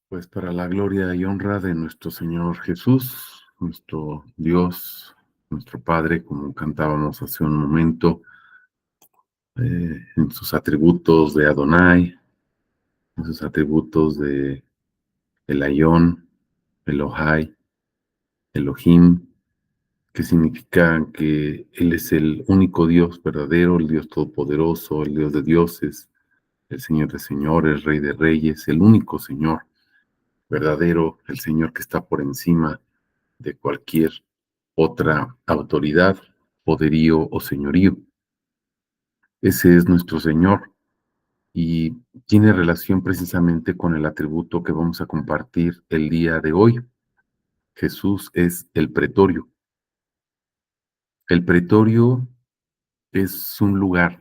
Pues para la gloria y honra de nuestro Señor Jesús, nuestro Dios, nuestro Padre, como cantábamos hace un momento, en sus atributos de Adonai, en sus atributos de Elyon, Elohai, Elohim, que significa que Él es el único Dios verdadero, el Dios todopoderoso, el Dios de dioses, el Señor de señores, Rey de reyes, el único Señor verdadero, el Señor que está por encima de cualquier otra autoridad, poderío o señorío. Ese es nuestro Señor y tiene relación precisamente con el atributo que vamos a compartir el día de hoy. Jesús es el pretorio. El pretorio es un lugar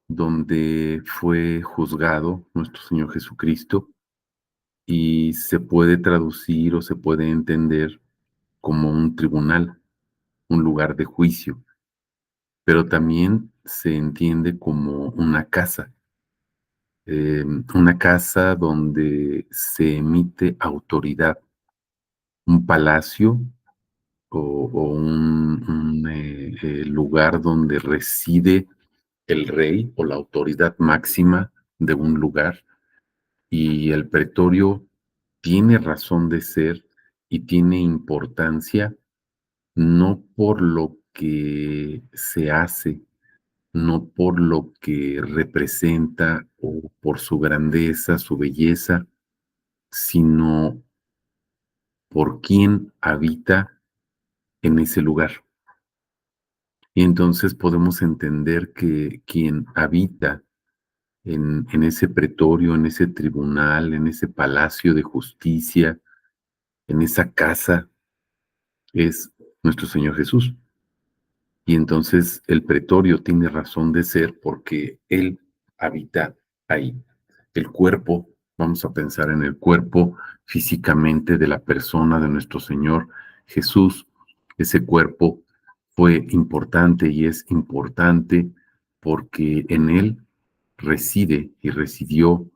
donde fue juzgado nuestro Señor Jesucristo y se puede traducir o se puede entender como un tribunal, un lugar de juicio, pero también se entiende como una casa donde se emite autoridad, un palacio o un lugar donde reside el rey o la autoridad máxima de un lugar, y el pretorio tiene razón de ser y tiene importancia no por lo que se hace, no por lo que representa o por su grandeza, su belleza, sino por quién habita en ese lugar. Y entonces podemos entender que quien habita en ese pretorio, en ese tribunal, en ese palacio de justicia, en esa casa, es nuestro Señor Jesús. Y entonces el pretorio tiene razón de ser porque Él habita ahí. El cuerpo, vamos a pensar en el cuerpo físicamente de la persona de nuestro Señor Jesús. Ese cuerpo fue importante y es importante porque en Él reside y residió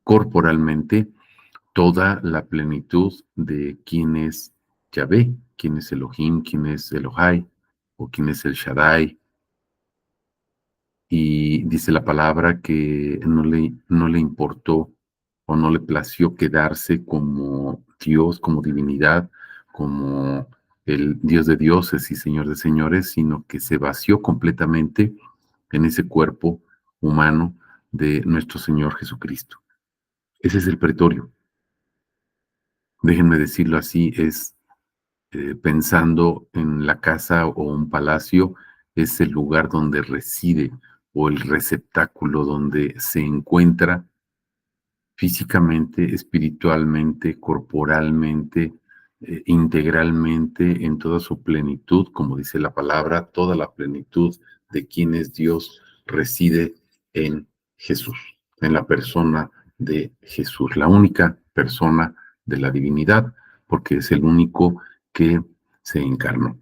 corporalmente toda la plenitud de quién es Yahvé, quién es Elohim, quién es Elohai, o quién es el Shaddai. Y dice la palabra que no le importó o no le plació quedarse como Dios, como divinidad, como el Dios de dioses y Señor de señores, sino que se vació completamente en ese cuerpo humano de nuestro Señor Jesucristo. Ese es el pretorio. Déjenme decirlo así, es pensando en la casa o un palacio, es el lugar donde reside o el receptáculo donde se encuentra físicamente, espiritualmente, corporalmente, integralmente, en toda su plenitud, como dice la palabra, toda la plenitud de quien es Dios reside en Jesús, en la persona de Jesús, la única persona de la divinidad, porque es el único que se encarnó.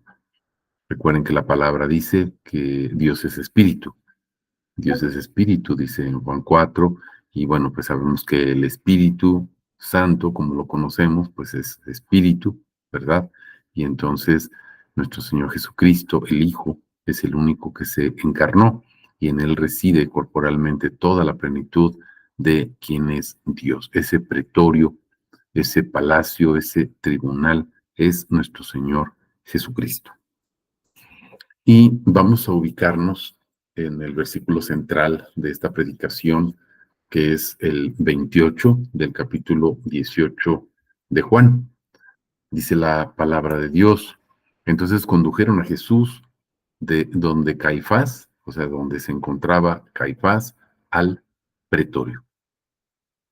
Recuerden que la palabra dice que Dios es espíritu. Dios es espíritu, dice en Juan 4, y bueno, pues sabemos que el Espíritu Santo, como lo conocemos, pues es espíritu, ¿verdad? Y entonces nuestro Señor Jesucristo, el Hijo, es el único que se encarnó y en él reside corporalmente toda la plenitud de quien es Dios. Ese pretorio, ese palacio, ese tribunal es nuestro Señor Jesucristo. Y vamos a ubicarnos en el versículo central de esta predicación, que es el 28 del capítulo 18 de Juan. Dice la palabra de Dios. Entonces condujeron a Jesús de donde Caifás, o sea, donde se encontraba Caifás, al pretorio.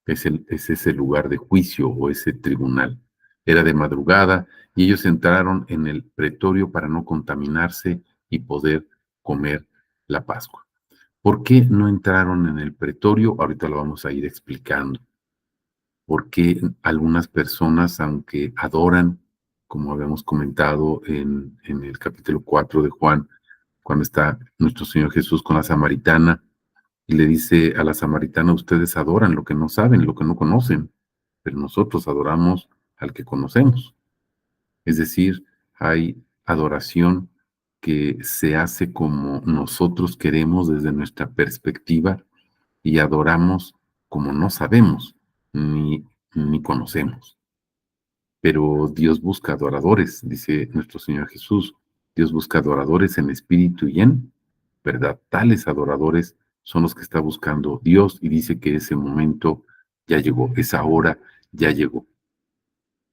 Es ese lugar de juicio o ese tribunal. Era de madrugada y ellos entraron en el pretorio para no contaminarse y poder comer la Pascua. ¿Por qué no entraron en el pretorio? Ahorita lo vamos a ir explicando. Porque algunas personas, aunque adoran, como habíamos comentado en el capítulo 4 de Juan, cuando está nuestro Señor Jesús con la samaritana, Y le dice a la samaritana, ustedes adoran lo que no saben, lo que no conocen, pero nosotros adoramos al que conocemos. Es decir, hay adoración que se hace como nosotros queremos desde nuestra perspectiva y adoramos como no sabemos ni conocemos. Pero Dios busca adoradores, dice nuestro Señor Jesús. Dios busca adoradores en espíritu y en verdad. Tales adoradores son los que está buscando Dios y dice que ese momento ya llegó, esa hora ya llegó.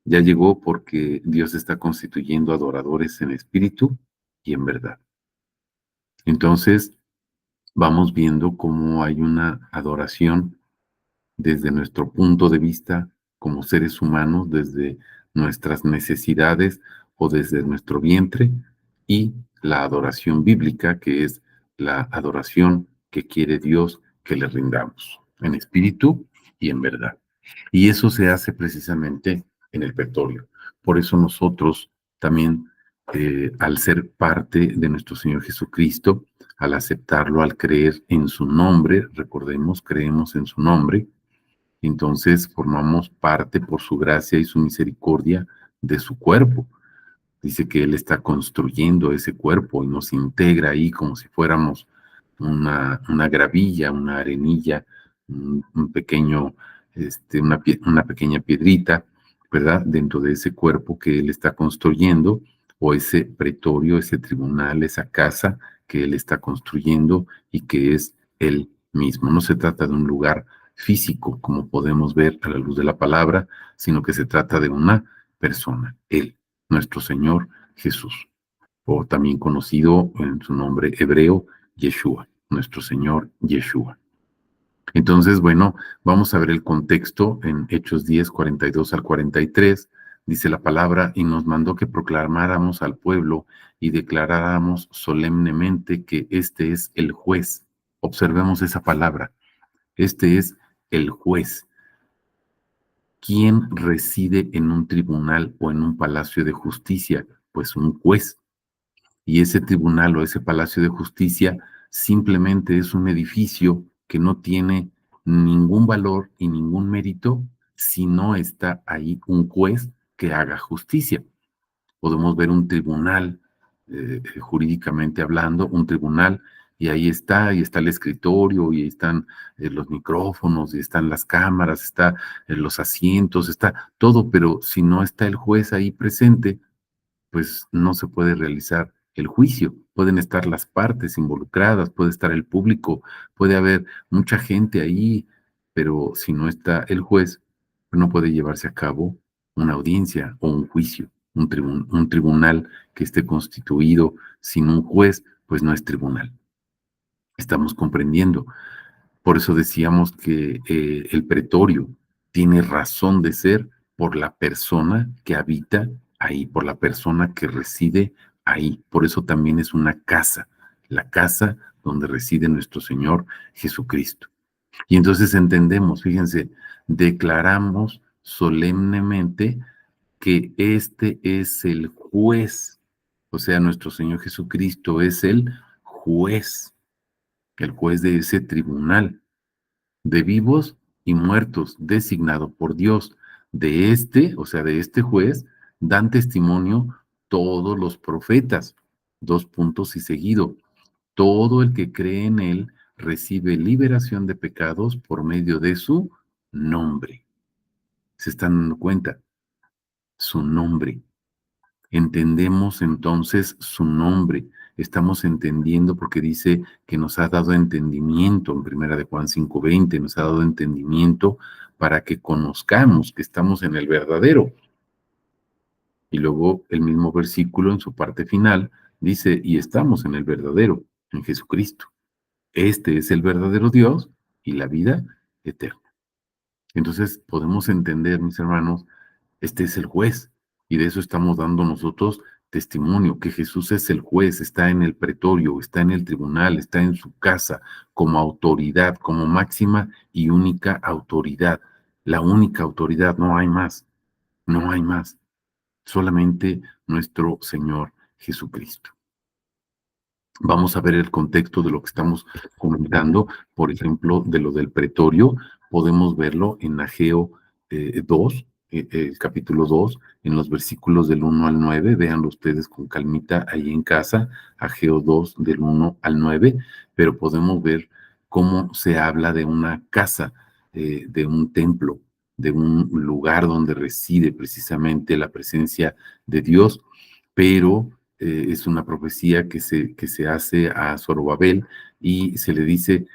Ya llegó porque Dios está constituyendo adoradores en espíritu y en verdad. Entonces, vamos viendo cómo hay una adoración desde nuestro punto de vista como seres humanos, desde nuestras necesidades o desde nuestro vientre, y la adoración bíblica, que es la adoración que quiere Dios que le rindamos, en espíritu y en verdad. Y eso se hace precisamente en el pretorio. Por eso nosotros también, al ser parte de nuestro Señor Jesucristo, al aceptarlo, al creer en su nombre, recordemos, creemos en su nombre, entonces formamos parte por su gracia y su misericordia de su cuerpo. Dice que Él está construyendo ese cuerpo y nos integra ahí como si fuéramos una gravilla, una arenilla, un pequeño, una pequeña piedrita, ¿verdad? Dentro de ese cuerpo que Él está construyendo, o ese pretorio, ese tribunal, esa casa que Él está construyendo y que es Él mismo. No se trata de un lugar físico, como podemos ver a la luz de la palabra, sino que se trata de una persona, Él, nuestro Señor Jesús, o también conocido en su nombre hebreo, Yeshua, nuestro Señor Yeshua. Entonces, bueno, vamos a ver el contexto en Hechos 10, 42 al 43. Dice la palabra, y nos mandó que proclamáramos al pueblo y declaráramos solemnemente que este es el juez. Observemos esa palabra. Este es el juez. ¿Quién reside en un tribunal o en un palacio de justicia? Pues un juez. Y ese tribunal o ese palacio de justicia simplemente es un edificio que no tiene ningún valor y ningún mérito si no está ahí un juez que haga justicia. Podemos ver un tribunal, jurídicamente hablando, un tribunal, y está el escritorio, y ahí están los micrófonos, y están las cámaras, está los asientos, está todo, pero si no está el juez ahí presente, pues no se puede realizar el juicio. Pueden estar las partes involucradas, puede estar el público, puede haber mucha gente ahí, pero si no está el juez, pues no puede llevarse a cabo una audiencia o un juicio. Un tribunal que esté constituido sin un juez, pues no es tribunal. Estamos comprendiendo. Por eso decíamos que el pretorio tiene razón de ser por la persona que habita ahí, por la persona que reside ahí. Por eso también es una casa, la casa donde reside nuestro Señor Jesucristo. Y entonces entendemos, fíjense, declaramos solemnemente que este es el juez, o sea, nuestro Señor Jesucristo es el juez de ese tribunal de vivos y muertos, designado por Dios. De este, o sea, de este juez, dan testimonio todos los profetas. Dos puntos y seguido. Todo el que cree en él recibe liberación de pecados por medio de su nombre. ¿Se están dando cuenta? Su nombre. Entendemos entonces su nombre. Estamos entendiendo porque dice que nos ha dado entendimiento en primera de Juan 5:20, nos ha dado entendimiento para que conozcamos que estamos en el verdadero. Y luego el mismo versículo en su parte final dice, y estamos en el verdadero, en Jesucristo. Este es el verdadero Dios y la vida eterna. Entonces podemos entender, mis hermanos, este es el juez y de eso estamos dando nosotros testimonio, que Jesús es el juez, está en el pretorio, está en el tribunal, está en su casa como autoridad, como máxima y única autoridad. La única autoridad, no hay más, no hay más, solamente nuestro Señor Jesucristo. Vamos a ver el contexto de lo que estamos comentando, por ejemplo, de lo del pretorio, podemos verlo en Ageo 2, el capítulo 2, en los versículos del 1 al 9, véanlo ustedes con calmita ahí en casa, Ageo 2 del 1 al 9, pero podemos ver cómo se habla de una casa, de un templo, de un lugar donde reside precisamente la presencia de Dios, pero es una profecía que se hace a Zorobabel y se le dice,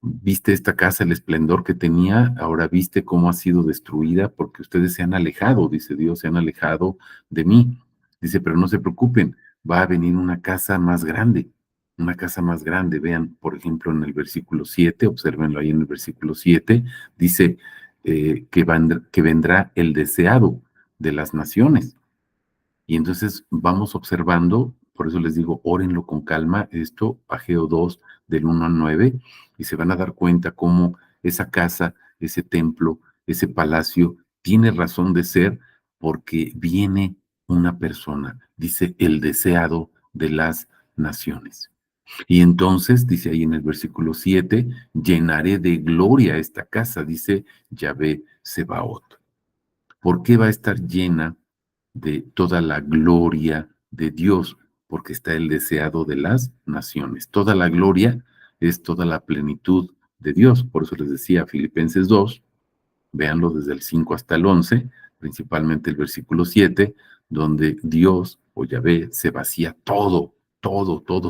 viste esta casa, el esplendor que tenía, ahora viste cómo ha sido destruida porque ustedes se han alejado, dice Dios, se han alejado de mí. Dice, pero no se preocupen, va a venir una casa más grande. Vean, por ejemplo, en el versículo 7, obsérvenlo ahí en el versículo 7, dice que vendrá el deseado de las naciones. Y entonces vamos observando, por eso les digo, órenlo con calma, esto, Ageo 2, del 1 al 9, y se van a dar cuenta cómo esa casa, ese templo, ese palacio, tiene razón de ser porque viene una persona, dice el deseado de las naciones. Y entonces, dice ahí en el versículo 7, llenaré de gloria esta casa, dice Yahvé Sebaot. ¿Por qué va a estar llena de toda la gloria de Dios? Porque está el deseado de las naciones. Toda la gloria es toda la plenitud de Dios. Por eso les decía Filipenses 2, véanlo desde el 5 hasta el 11, principalmente el versículo 7, donde Dios o Yahvé se vacía todo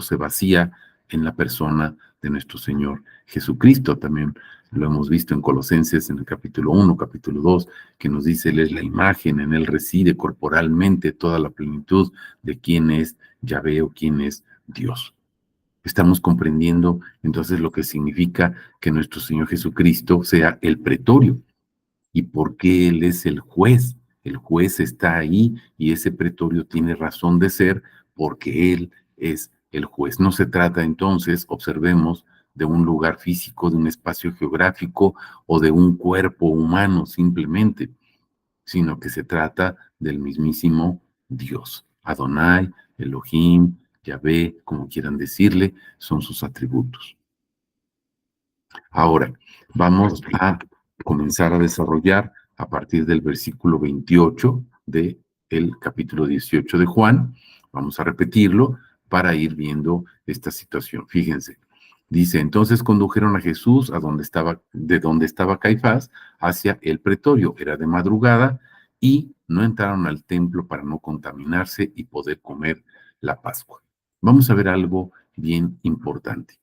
se vacía en la persona de nuestro Señor Jesucristo. También lo hemos visto en Colosenses en el capítulo 1, capítulo 2, que nos dice, Él es la imagen, en Él reside corporalmente toda la plenitud de quién es Yahvé o quién es Dios. Estamos comprendiendo entonces lo que significa que nuestro Señor Jesucristo sea el pretorio y por qué Él es el juez. El juez está ahí y ese pretorio tiene razón de ser porque Él es el juez. No se trata entonces, observemos, de un lugar físico, de un espacio geográfico o de un cuerpo humano simplemente, sino que se trata del mismísimo Dios. Adonai, Elohim, Yahvé, como quieran decirle, son sus atributos. Ahora, vamos a comenzar a desarrollar a partir del versículo 28 del capítulo 18 de Juan. Vamos a repetirlo para ir viendo esta situación. Fíjense. Dice, entonces condujeron a Jesús a de donde estaba Caifás hacia el pretorio. Era de madrugada y no entraron al templo para no contaminarse y poder comer la Pascua. Vamos a ver algo bien importante.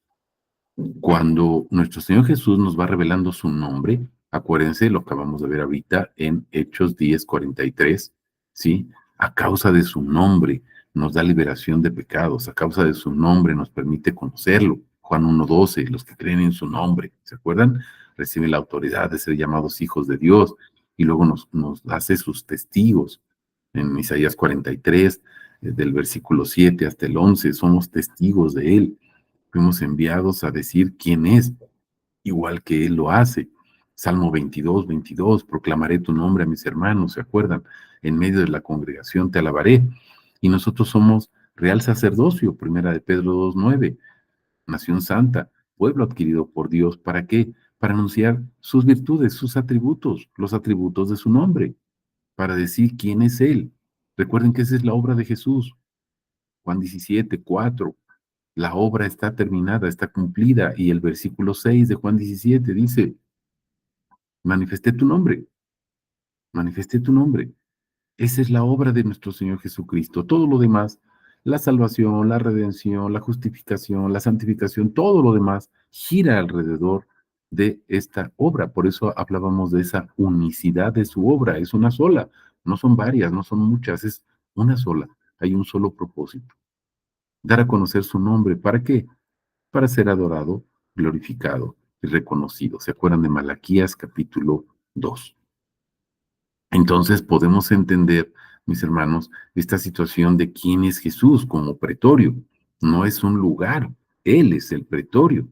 Cuando nuestro Señor Jesús nos va revelando su nombre, acuérdense, lo acabamos de ver ahorita en Hechos 10:43, ¿sí? A causa de su nombre nos da liberación de pecados, a causa de su nombre nos permite conocerlo. Juan 1:12, los que creen en su nombre, ¿se acuerdan? Reciben la autoridad de ser llamados hijos de Dios y luego nos hace sus testigos. En Isaías 43, del versículo 7 hasta el 11, somos testigos de Él. Fuimos enviados a decir quién es, igual que Él lo hace. Salmo 22:22, proclamaré tu nombre a mis hermanos, ¿se acuerdan? En medio de la congregación te alabaré. Y nosotros somos real sacerdocio, primera de Pedro 2:9, nación santa, pueblo adquirido por Dios. ¿Para qué? Para anunciar sus virtudes, sus atributos, los atributos de su nombre, para decir quién es Él. Recuerden que esa es la obra de Jesús. Juan 17:4. La obra está terminada, está cumplida. Y el versículo 6 de Juan 17 dice, manifesté tu nombre, manifesté tu nombre. Esa es la obra de nuestro Señor Jesucristo. Todo lo demás, la salvación, la redención, la justificación, la santificación, todo lo demás gira alrededor de esta obra. Por eso hablábamos de esa unicidad de su obra. Es una sola, no son varias, no son muchas, es una sola. Hay un solo propósito. Dar a conocer su nombre. ¿Para qué? Para ser adorado, glorificado y reconocido. ¿Se acuerdan de Malaquías capítulo 2? Entonces podemos entender, mis hermanos, esta situación de quién es Jesús como pretorio. No es un lugar, Él es el pretorio,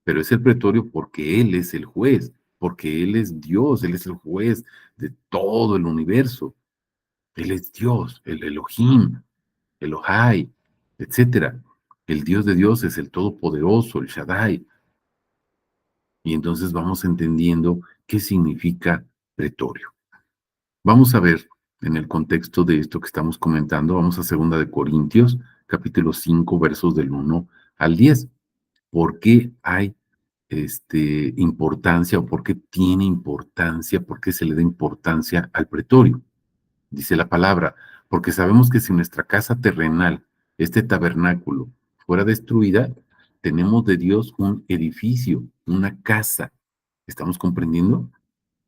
pero es el pretorio porque Él es el juez, porque Él es Dios, Él es el juez de todo el universo. Él es Dios, el Elohim, Elohai, etcétera. El Dios de dioses, el Todopoderoso, el Shaddai. Y entonces vamos entendiendo qué significa pretorio. Vamos a ver en el contexto de esto que estamos comentando, vamos a 2 Corintios, capítulo 5, versos del 1 al 10. ¿Por qué hay importancia o por qué tiene importancia, por qué se le da importancia al pretorio? Dice la palabra, porque sabemos que si nuestra casa terrenal, este tabernáculo, fuera destruida, tenemos de Dios un edificio, una casa. ¿Estamos comprendiendo?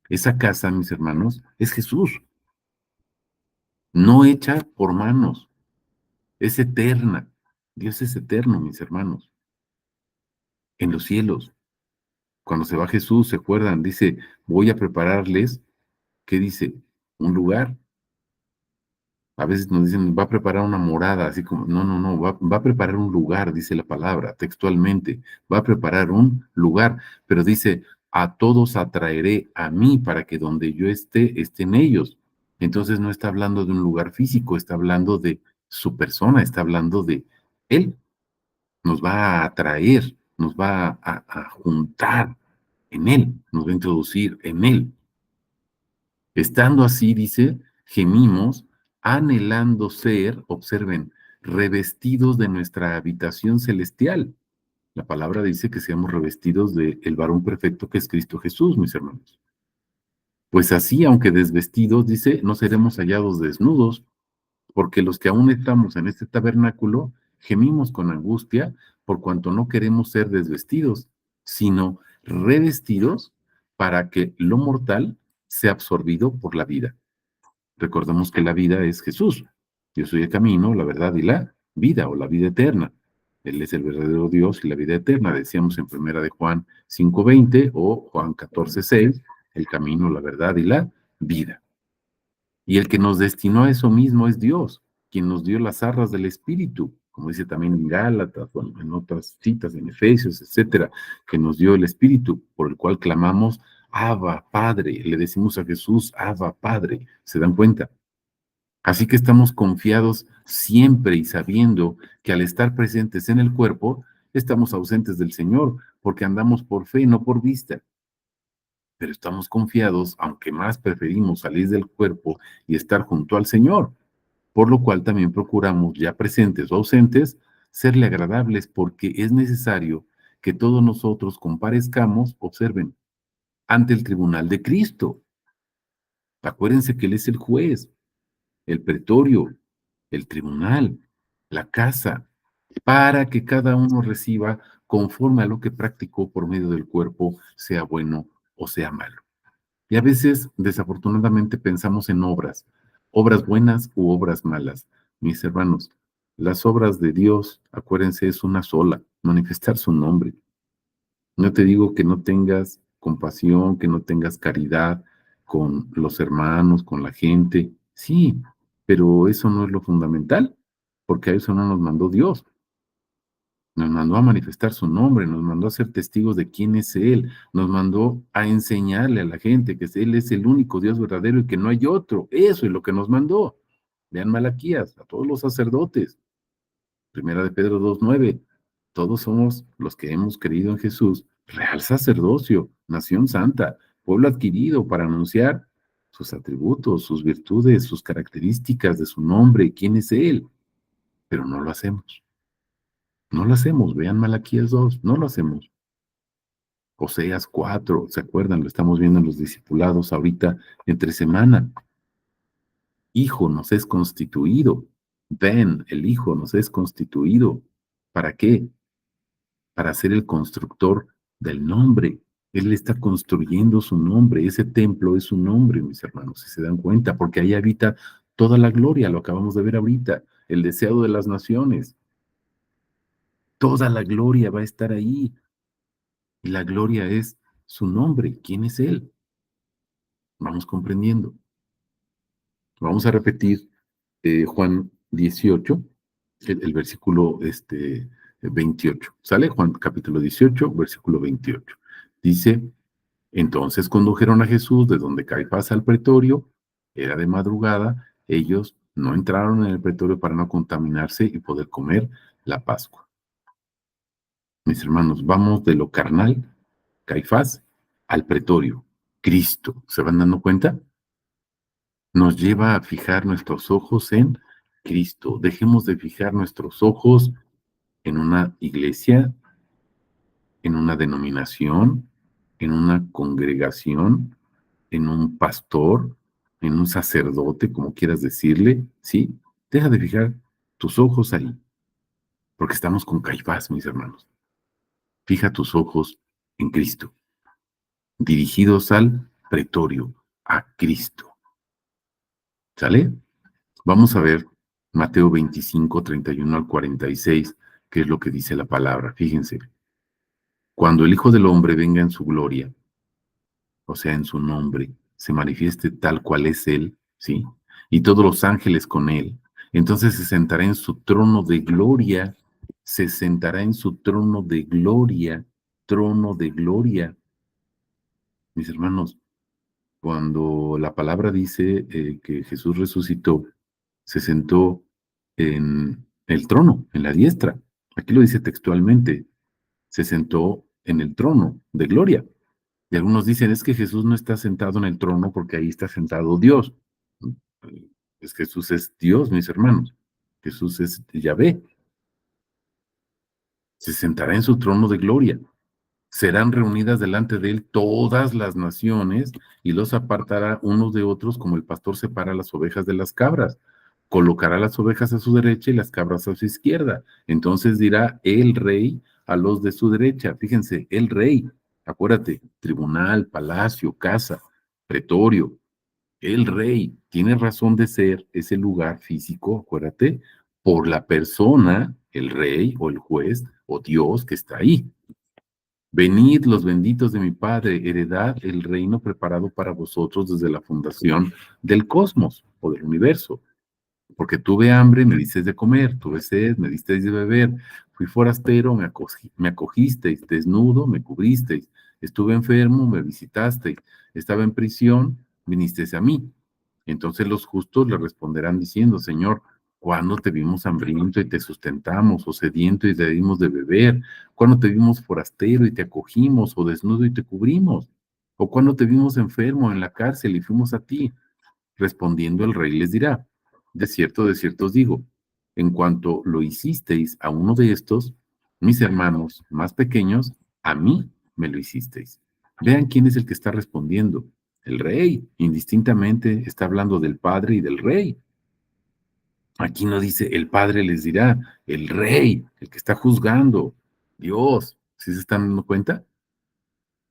Esa casa, mis hermanos, es Jesús, no hecha por manos, es eterna. Dios es eterno, mis hermanos, en los cielos. Cuando se va Jesús, ¿se acuerdan? Dice, voy a prepararles, ¿qué dice? Un lugar. A veces nos dicen, va a preparar una morada, así como, no, no, no, va a preparar un lugar, dice la palabra, textualmente, va a preparar un lugar, pero dice, a todos atraeré a mí para que donde yo esté, estén ellos. Entonces no está hablando de un lugar físico, está hablando de su persona, está hablando de Él. Nos va a atraer, nos va a juntar en Él, nos va a introducir en Él. Estando así, dice, gemimos, anhelando ser, observen, revestidos de nuestra habitación celestial. La palabra dice que seamos revestidos del varón perfecto que es Cristo Jesús, mis hermanos. Pues así, aunque desvestidos, dice, no seremos hallados desnudos, porque los que aún estamos en este tabernáculo gemimos con angustia por cuanto no queremos ser desvestidos, sino revestidos para que lo mortal sea absorbido por la vida. Recordemos que la vida es Jesús. Yo soy el camino, la verdad y la vida, o la vida eterna. Él es el verdadero Dios y la vida eterna. Decíamos en primera de Juan 5:20 o Juan 14:6, el camino, la verdad y la vida. Y el que nos destinó a eso mismo es Dios, quien nos dio las arras del Espíritu, como dice también en Gálatas, bueno, en otras citas, en Efesios, etcétera, que nos dio el Espíritu, por el cual clamamos, Abba, Padre. Le decimos a Jesús, Abba, Padre. ¿Se dan cuenta? Así que estamos confiados siempre y sabiendo que al estar presentes en el cuerpo, estamos ausentes del Señor, porque andamos por fe, no por vista. Pero estamos confiados, aunque más preferimos salir del cuerpo y estar junto al Señor, por lo cual también procuramos, ya presentes o ausentes, serle agradables, porque es necesario que todos nosotros comparezcamos, observen, ante el tribunal de Cristo. Acuérdense que Él es el juez, el pretorio, el tribunal, la casa, para que cada uno reciba conforme a lo que practicó por medio del cuerpo, sea bueno o sea malo. Y a veces, desafortunadamente, pensamos en obras buenas u obras malas. Mis hermanos, las obras de Dios, acuérdense, es una sola, manifestar su nombre. No te digo que no tengas compasión, que no tengas caridad con los hermanos, con la gente. Sí, pero eso no es lo fundamental, porque a eso no nos mandó Dios. Nos mandó a manifestar su nombre, nos mandó a ser testigos de quién es Él, nos mandó a enseñarle a la gente que Él es el único Dios verdadero y que no hay otro. Eso es lo que nos mandó. Vean Malaquías, a todos los sacerdotes. Primera de Pedro 2:9. Todos somos los que hemos creído en Jesús, real sacerdocio, nación santa, pueblo adquirido para anunciar sus atributos, sus virtudes, sus características de su nombre, quién es Él. Pero no lo hacemos. No lo hacemos, vean Malaquías 2, no lo hacemos. Oseas 4, ¿se acuerdan? Lo estamos viendo en los discipulados ahorita entre semana. Hijo nos es constituido. Ven, el Hijo nos es constituido. ¿Para qué? Para ser el constructor del nombre. Él está construyendo su nombre. Ese templo es su nombre, mis hermanos, si se dan cuenta, porque ahí habita toda la gloria, lo acabamos de ver ahorita, el deseado de las naciones. Toda la gloria va a estar ahí. Y la gloria es su nombre. ¿Quién es Él? Vamos comprendiendo. Vamos a repetir Juan 18, el versículo 28. ¿Sale? Juan capítulo 18, versículo 28. Dice, entonces condujeron a Jesús de donde Caifás al pretorio, era de madrugada, ellos no entraron en el pretorio para no contaminarse y poder comer la Pascua. Mis hermanos, vamos de lo carnal, Caifás, al pretorio, Cristo. ¿Se van dando cuenta? Nos lleva a fijar nuestros ojos en Cristo. Dejemos de fijar nuestros ojos en una iglesia, en una denominación, en una congregación, en un pastor, en un sacerdote, como quieras decirle, ¿sí? Deja de fijar tus ojos ahí, porque estamos con Caifás, mis hermanos. Fija tus ojos en Cristo, dirigidos al pretorio, a Cristo. ¿Sale? Vamos a ver Mateo 25, 31 al 46, que es lo que dice la palabra. Fíjense, cuando el Hijo del Hombre venga en su gloria, o sea, en su nombre, se manifieste tal cual es Él, ¿sí? Y todos los ángeles con Él. Entonces se sentará en su trono de gloria, se sentará en su trono de gloria. Mis hermanos, cuando la palabra dice que Jesús resucitó, se sentó en el trono, en la diestra. Aquí lo dice textualmente, se sentó en el trono de gloria. Y algunos dicen, es que Jesús no está sentado en el trono porque ahí está sentado Dios. Pues Jesús es Dios, mis hermanos. Jesús es Yahvé. Se sentará en su trono de gloria. Serán reunidas delante de él todas las naciones y los apartará unos de otros como el pastor separa las ovejas de las cabras. Colocará las ovejas a su derecha y las cabras a su izquierda. Entonces dirá el rey a los de su derecha. Fíjense, el rey. Acuérdate, tribunal, palacio, casa, pretorio. El rey tiene razón de ser ese lugar físico, acuérdate, por la persona, el rey o el juez o Dios que está ahí. Venid los benditos de mi Padre, heredad el reino preparado para vosotros desde la fundación del cosmos o del universo. Porque tuve hambre, me disteis de comer, tuve sed, me disteis de beber, fui forastero, me acogisteis, desnudo, me cubristeis, estuve enfermo, me visitasteis, estaba en prisión, vinisteis a mí. Entonces los justos le responderán diciendo, Señor, ¿cuándo te vimos hambriento y te sustentamos, o sediento y te dimos de beber? ¿Cuándo te vimos forastero y te acogimos, o desnudo y te cubrimos? ¿O cuándo te vimos enfermo en la cárcel y fuimos a ti? Respondiendo el rey les dirá, de cierto os digo, en cuanto lo hicisteis a uno de estos, mis hermanos más pequeños, a mí me lo hicisteis. Vean quién es el que está respondiendo. El rey, indistintamente, está hablando del padre y del rey. Aquí no dice el padre les dirá, el rey, el que está juzgando, Dios. ¿Sí se están dando cuenta?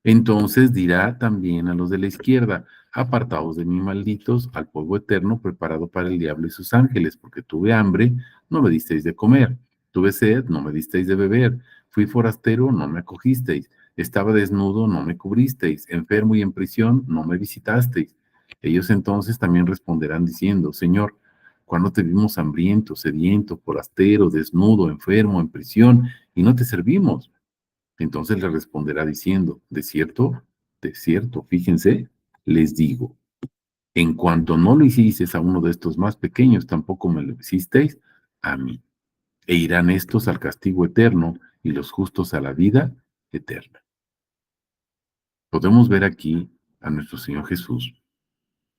Entonces dirá también a los de la izquierda, apartaos de mí, malditos, al polvo eterno preparado para el diablo y sus ángeles, porque tuve hambre, no me disteis de comer, tuve sed, no me disteis de beber, fui forastero, no me acogisteis, estaba desnudo, no me cubristeis, enfermo y en prisión, no me visitasteis. Ellos entonces también responderán diciendo, Señor, ¿cuándo te vimos hambriento, sediento, forastero, desnudo, enfermo, en prisión, y no te servimos? Entonces le responderá diciendo, de cierto, fíjense, les digo, en cuanto no lo hicisteis a uno de estos más pequeños, tampoco me lo hicisteis a mí. E irán estos al castigo eterno y los justos a la vida eterna. Podemos ver aquí a nuestro Señor Jesús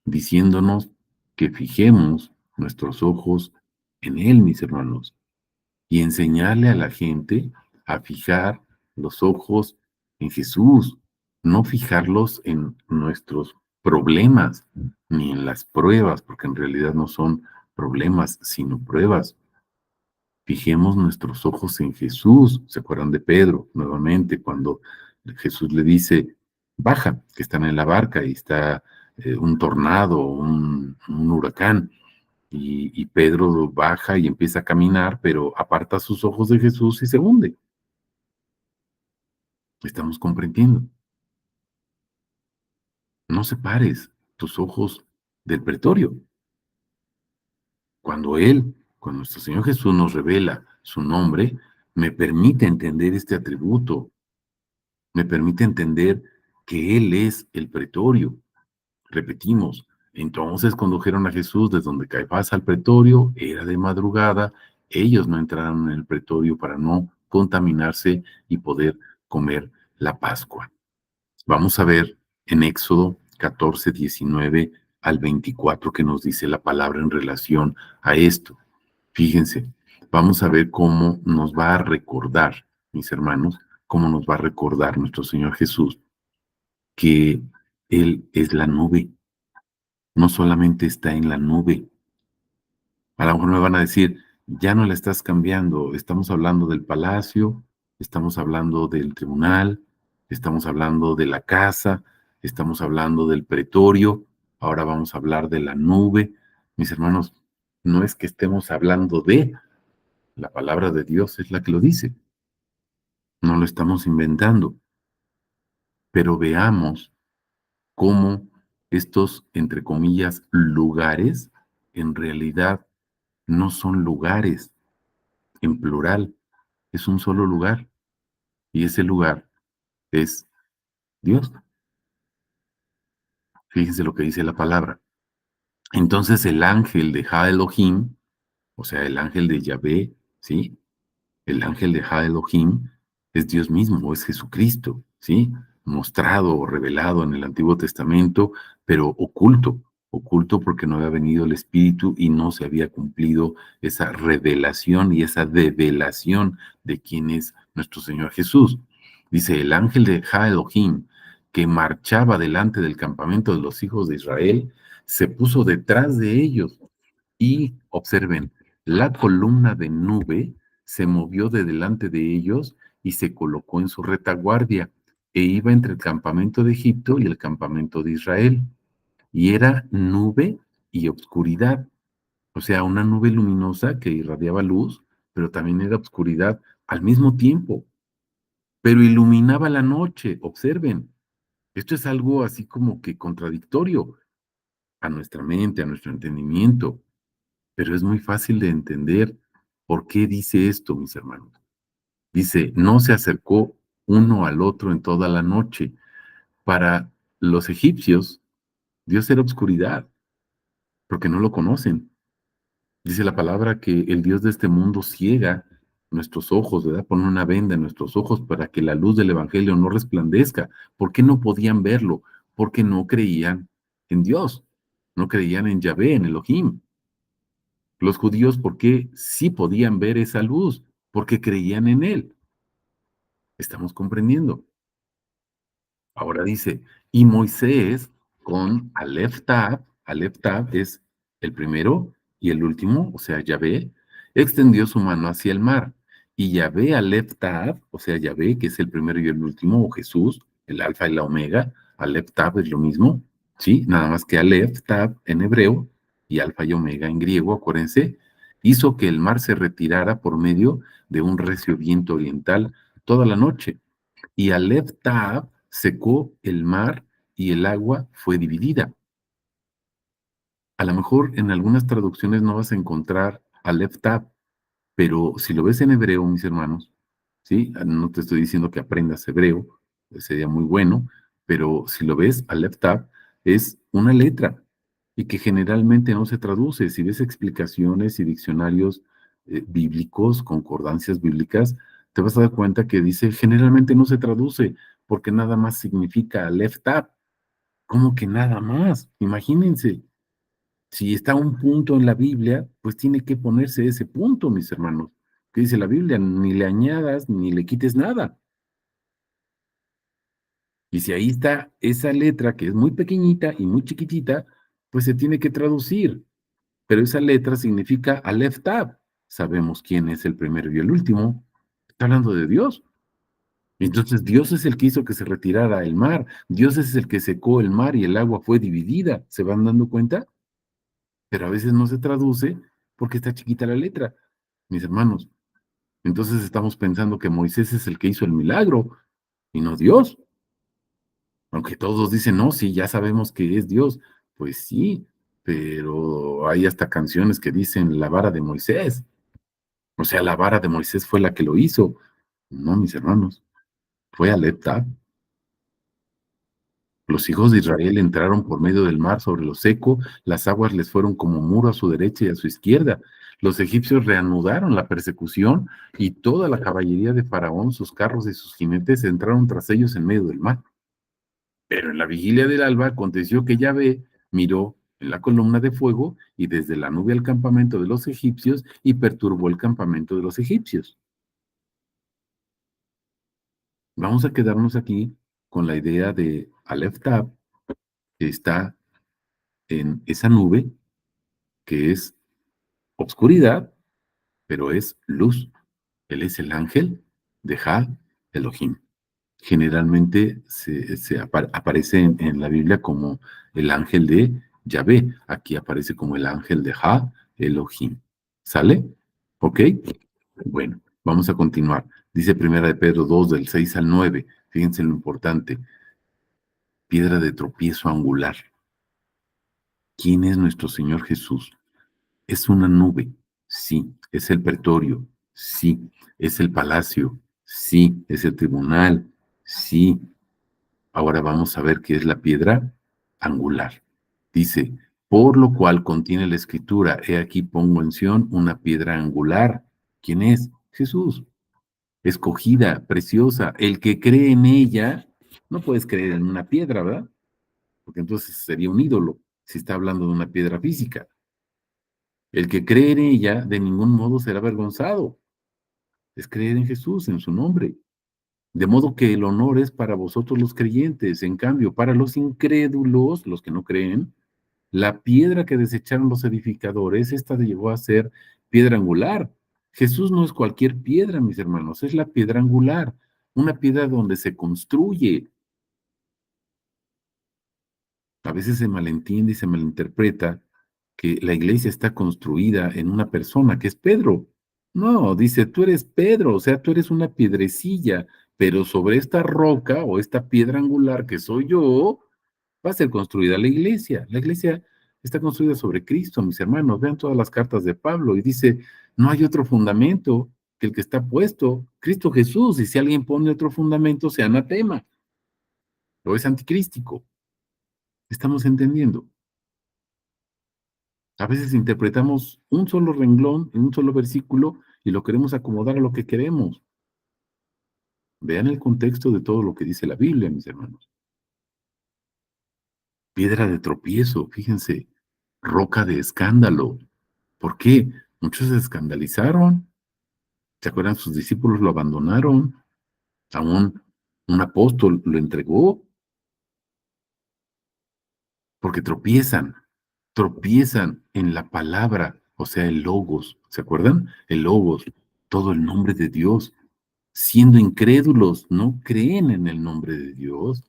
diciéndonos que fijemos nuestros ojos en Él, mis hermanos, y enseñarle a la gente a fijar los ojos en Jesús, no fijarlos en nuestros problemas ni en las pruebas, porque en realidad no son problemas, sino pruebas. Fijemos nuestros ojos en Jesús. ¿Se acuerdan de Pedro nuevamente cuando Jesús le dice, baja, que están en la barca y está un tornado, un huracán? Y Pedro baja y empieza a caminar, pero aparta sus ojos de Jesús y se hunde. Estamos comprendiendo. No separes tus ojos del pretorio. Cuando nuestro Señor Jesús nos revela su nombre, me permite entender este atributo, me permite entender que Él es el pretorio. Repetimos, entonces condujeron a Jesús desde donde Caifás al pretorio, era de madrugada, ellos no entraron en el pretorio para no contaminarse y poder comer la Pascua. Vamos a ver en Éxodo 14, 19 al 24 que nos dice la palabra en relación a esto. Fíjense, vamos a ver cómo nos va a recordar, mis hermanos, cómo nos va a recordar nuestro Señor Jesús que Él es la nube, no solamente está en la nube. A lo mejor me van a decir, ya no la estás cambiando, estamos hablando del palacio, estamos hablando del tribunal, estamos hablando de la casa, estamos hablando del pretorio, ahora vamos a hablar de la nube. Mis hermanos, no es que estemos hablando de, la palabra de Dios es la que lo dice, no lo estamos inventando, pero veamos cómo estos, entre comillas, lugares, en realidad no son lugares en plural, es un solo lugar, y ese lugar es Dios. Fíjense lo que dice la palabra. Entonces el ángel de Ha Elohim, o sea, el ángel de Yahvé, ¿sí? El ángel de Ha Elohim es Dios mismo, es Jesucristo, ¿sí? Mostrado o revelado en el Antiguo Testamento, pero oculto, oculto porque no había venido el Espíritu y no se había cumplido esa revelación y esa develación de quién es nuestro Señor Jesús. Dice, el ángel de Ha Elohim, que marchaba delante del campamento de los hijos de Israel, se puso detrás de ellos y observen, la columna de nube se movió de delante de ellos y se colocó en su retaguardia e iba entre el campamento de Egipto y el campamento de Israel. Y era nube y obscuridad, o sea, una nube luminosa que irradiaba luz, pero también era obscuridad al mismo tiempo, pero iluminaba la noche. Observen, esto es algo así como que contradictorio a nuestra mente, a nuestro entendimiento. Pero es muy fácil de entender por qué dice esto, mis hermanos. Dice, no se acercó uno al otro en toda la noche. Para los egipcios, Dios era obscuridad, porque no lo conocen. Dice la palabra que el Dios de este mundo ciega nuestros ojos, ¿verdad? Pone una venda en nuestros ojos para que la luz del Evangelio no resplandezca. ¿Por qué no podían verlo? Porque no creían en Dios, no creían en Yahvé, en Elohim. Los judíos, ¿por qué sí podían ver esa luz? Porque creían en él. Estamos comprendiendo. Ahora dice, y Moisés con Aleph Tab es el primero y el último, o sea, Yahvé, extendió su mano hacia el mar. Y Yahvé Aleph Tab, o sea, Yahvé, que es el primero y el último, o Jesús, el alfa y la omega, Aleph Tab es lo mismo, ¿sí? Nada más que Aleph Tab en hebreo y alfa y omega en griego, acuérdense, hizo que el mar se retirara por medio de un recio viento oriental toda la noche y Aleph Taab secó el mar y el agua fue dividida. A lo mejor en algunas traducciones no vas a encontrar Aleph Taab, pero si lo ves en hebreo, mis hermanos, ¿sí? No te estoy diciendo que aprendas hebreo, sería muy bueno, pero si lo ves, Aleph Taab es una letra y que generalmente no se traduce. Si ves explicaciones y diccionarios bíblicos, concordancias bíblicas, te vas a dar cuenta que dice generalmente no se traduce porque nada más significa Aleph Taab. ¿Cómo que nada más? Imagínense. Si está un punto en la Biblia, pues tiene que ponerse ese punto, mis hermanos. ¿Qué dice la Biblia? Ni le añadas ni le quites nada. Y si ahí está esa letra que es muy pequeñita y muy chiquitita, pues se tiene que traducir. Pero esa letra significa Aleph Tab. Sabemos quién es el primero y el último. Está hablando de Dios. Entonces Dios es el que hizo que se retirara el mar. Dios es el que secó el mar y el agua fue dividida. ¿Se van dando cuenta? Pero a veces no se traduce porque está chiquita la letra, mis hermanos. Entonces estamos pensando que Moisés es el que hizo el milagro y no Dios. Aunque todos dicen, no, sí, ya sabemos que es Dios. Pues sí, pero hay hasta canciones que dicen la vara de Moisés. O sea, la vara de Moisés fue la que lo hizo. No, mis hermanos, fue Alep Tab. Los hijos de Israel entraron por medio del mar sobre lo seco, las aguas les fueron como muro a su derecha y a su izquierda. Los egipcios reanudaron la persecución y toda la caballería de Faraón, sus carros y sus jinetes entraron tras ellos en medio del mar. Pero en la vigilia del alba aconteció que Yahvé miró en la columna de fuego y desde la nube al campamento de los egipcios y perturbó el campamento de los egipcios. Vamos a quedarnos aquí con la idea de Aleph Tab, que está en esa nube, que es obscuridad, pero es luz. Él es el ángel de Ha Elohim. Generalmente aparece en la Biblia como el ángel de Yahvé. Aquí aparece como el ángel de Ha Elohim. ¿Sale? ¿Ok? Bueno, vamos a continuar. Dice Primera de Pedro 2, del 6 al 9. Fíjense lo importante. Piedra de tropiezo angular. ¿Quién es nuestro Señor Jesús? ¿Es una nube? Sí. ¿Es el pretorio? Sí. ¿Es el palacio? Sí. ¿Es el tribunal? Sí. Ahora vamos a ver qué es la piedra angular. Dice, por lo cual contiene la escritura, he aquí pongo en Sión una piedra angular. ¿Quién es? Jesús. Escogida, preciosa. El que cree en ella, no puedes creer en una piedra, ¿verdad? Porque entonces sería un ídolo si está hablando de una piedra física. El que cree en ella de ningún modo será avergonzado. Es creer en Jesús, en su nombre. De modo que el honor es para vosotros los creyentes. En cambio, para los incrédulos, los que no creen, la piedra que desecharon los edificadores, esta llegó a ser piedra angular. Jesús no es cualquier piedra, mis hermanos, es la piedra angular, una piedra donde se construye. A veces se malentiende y se malinterpreta que la iglesia está construida en una persona, que es Pedro. No, dice, tú eres Pedro, o sea, tú eres una piedrecilla, pero sobre esta roca o esta piedra angular que soy yo, va a ser construida la iglesia. La iglesia está construida sobre Cristo, mis hermanos. Vean todas las cartas de Pablo y dice, no hay otro fundamento que el que está puesto, Cristo Jesús, y si alguien pone otro fundamento, sea anatema o es anticrístico. ¿Estamos entendiendo? A veces interpretamos un solo renglón en un solo versículo y lo queremos acomodar a lo que queremos. Vean el contexto de todo lo que dice la Biblia, mis hermanos. Piedra de tropiezo, fíjense, roca de escándalo. ¿Por qué? Muchos se escandalizaron. ¿Se acuerdan? Sus discípulos lo abandonaron. Aún un apóstol lo entregó porque tropiezan en la palabra, o sea, el logos. ¿Se acuerdan? El logos, todo el nombre de Dios. Siendo incrédulos, no creen en el nombre de Dios,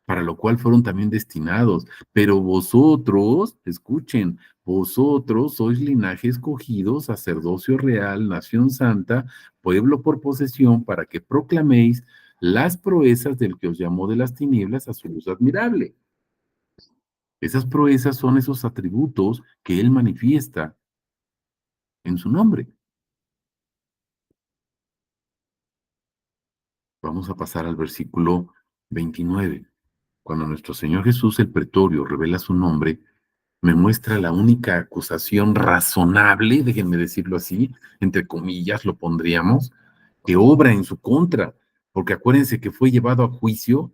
para lo cual fueron también destinados. Pero vosotros, escuchen, vosotros sois linaje escogido, sacerdocio real, nación santa, pueblo por posesión, para que proclaméis las proezas del que os llamó de las tinieblas a su luz admirable. Esas proezas son esos atributos que Él manifiesta en su nombre. Vamos a pasar al versículo 29. Cuando nuestro Señor Jesús, el pretorio, revela su nombre, me muestra la única acusación razonable, déjenme decirlo así, entre comillas lo pondríamos, que obra en su contra, porque acuérdense que fue llevado a juicio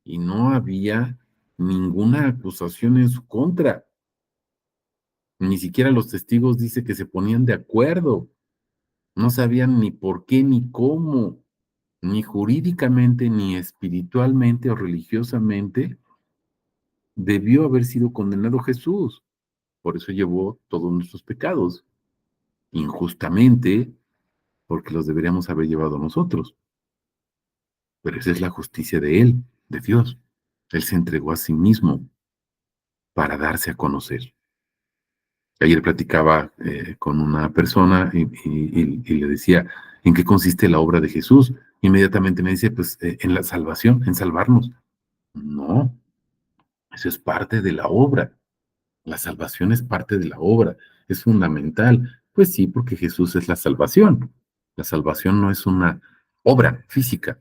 y no había ninguna acusación en su contra. Ni siquiera los testigos dice que se ponían de acuerdo, no sabían ni por qué ni cómo, ni jurídicamente, ni espiritualmente o religiosamente debió haber sido condenado Jesús. Por eso llevó todos nuestros pecados, injustamente, porque los deberíamos haber llevado nosotros. Pero esa es la justicia de Él, de Dios. Él se entregó a sí mismo para darse a conocer. Ayer platicaba con una persona y le decía, ¿en qué consiste la obra de Jesús? Inmediatamente me dice, pues en la salvación, en salvarnos. No, eso es parte de la obra. La salvación es parte de la obra, es fundamental. Pues sí, porque Jesús es la salvación. La salvación no es una obra física,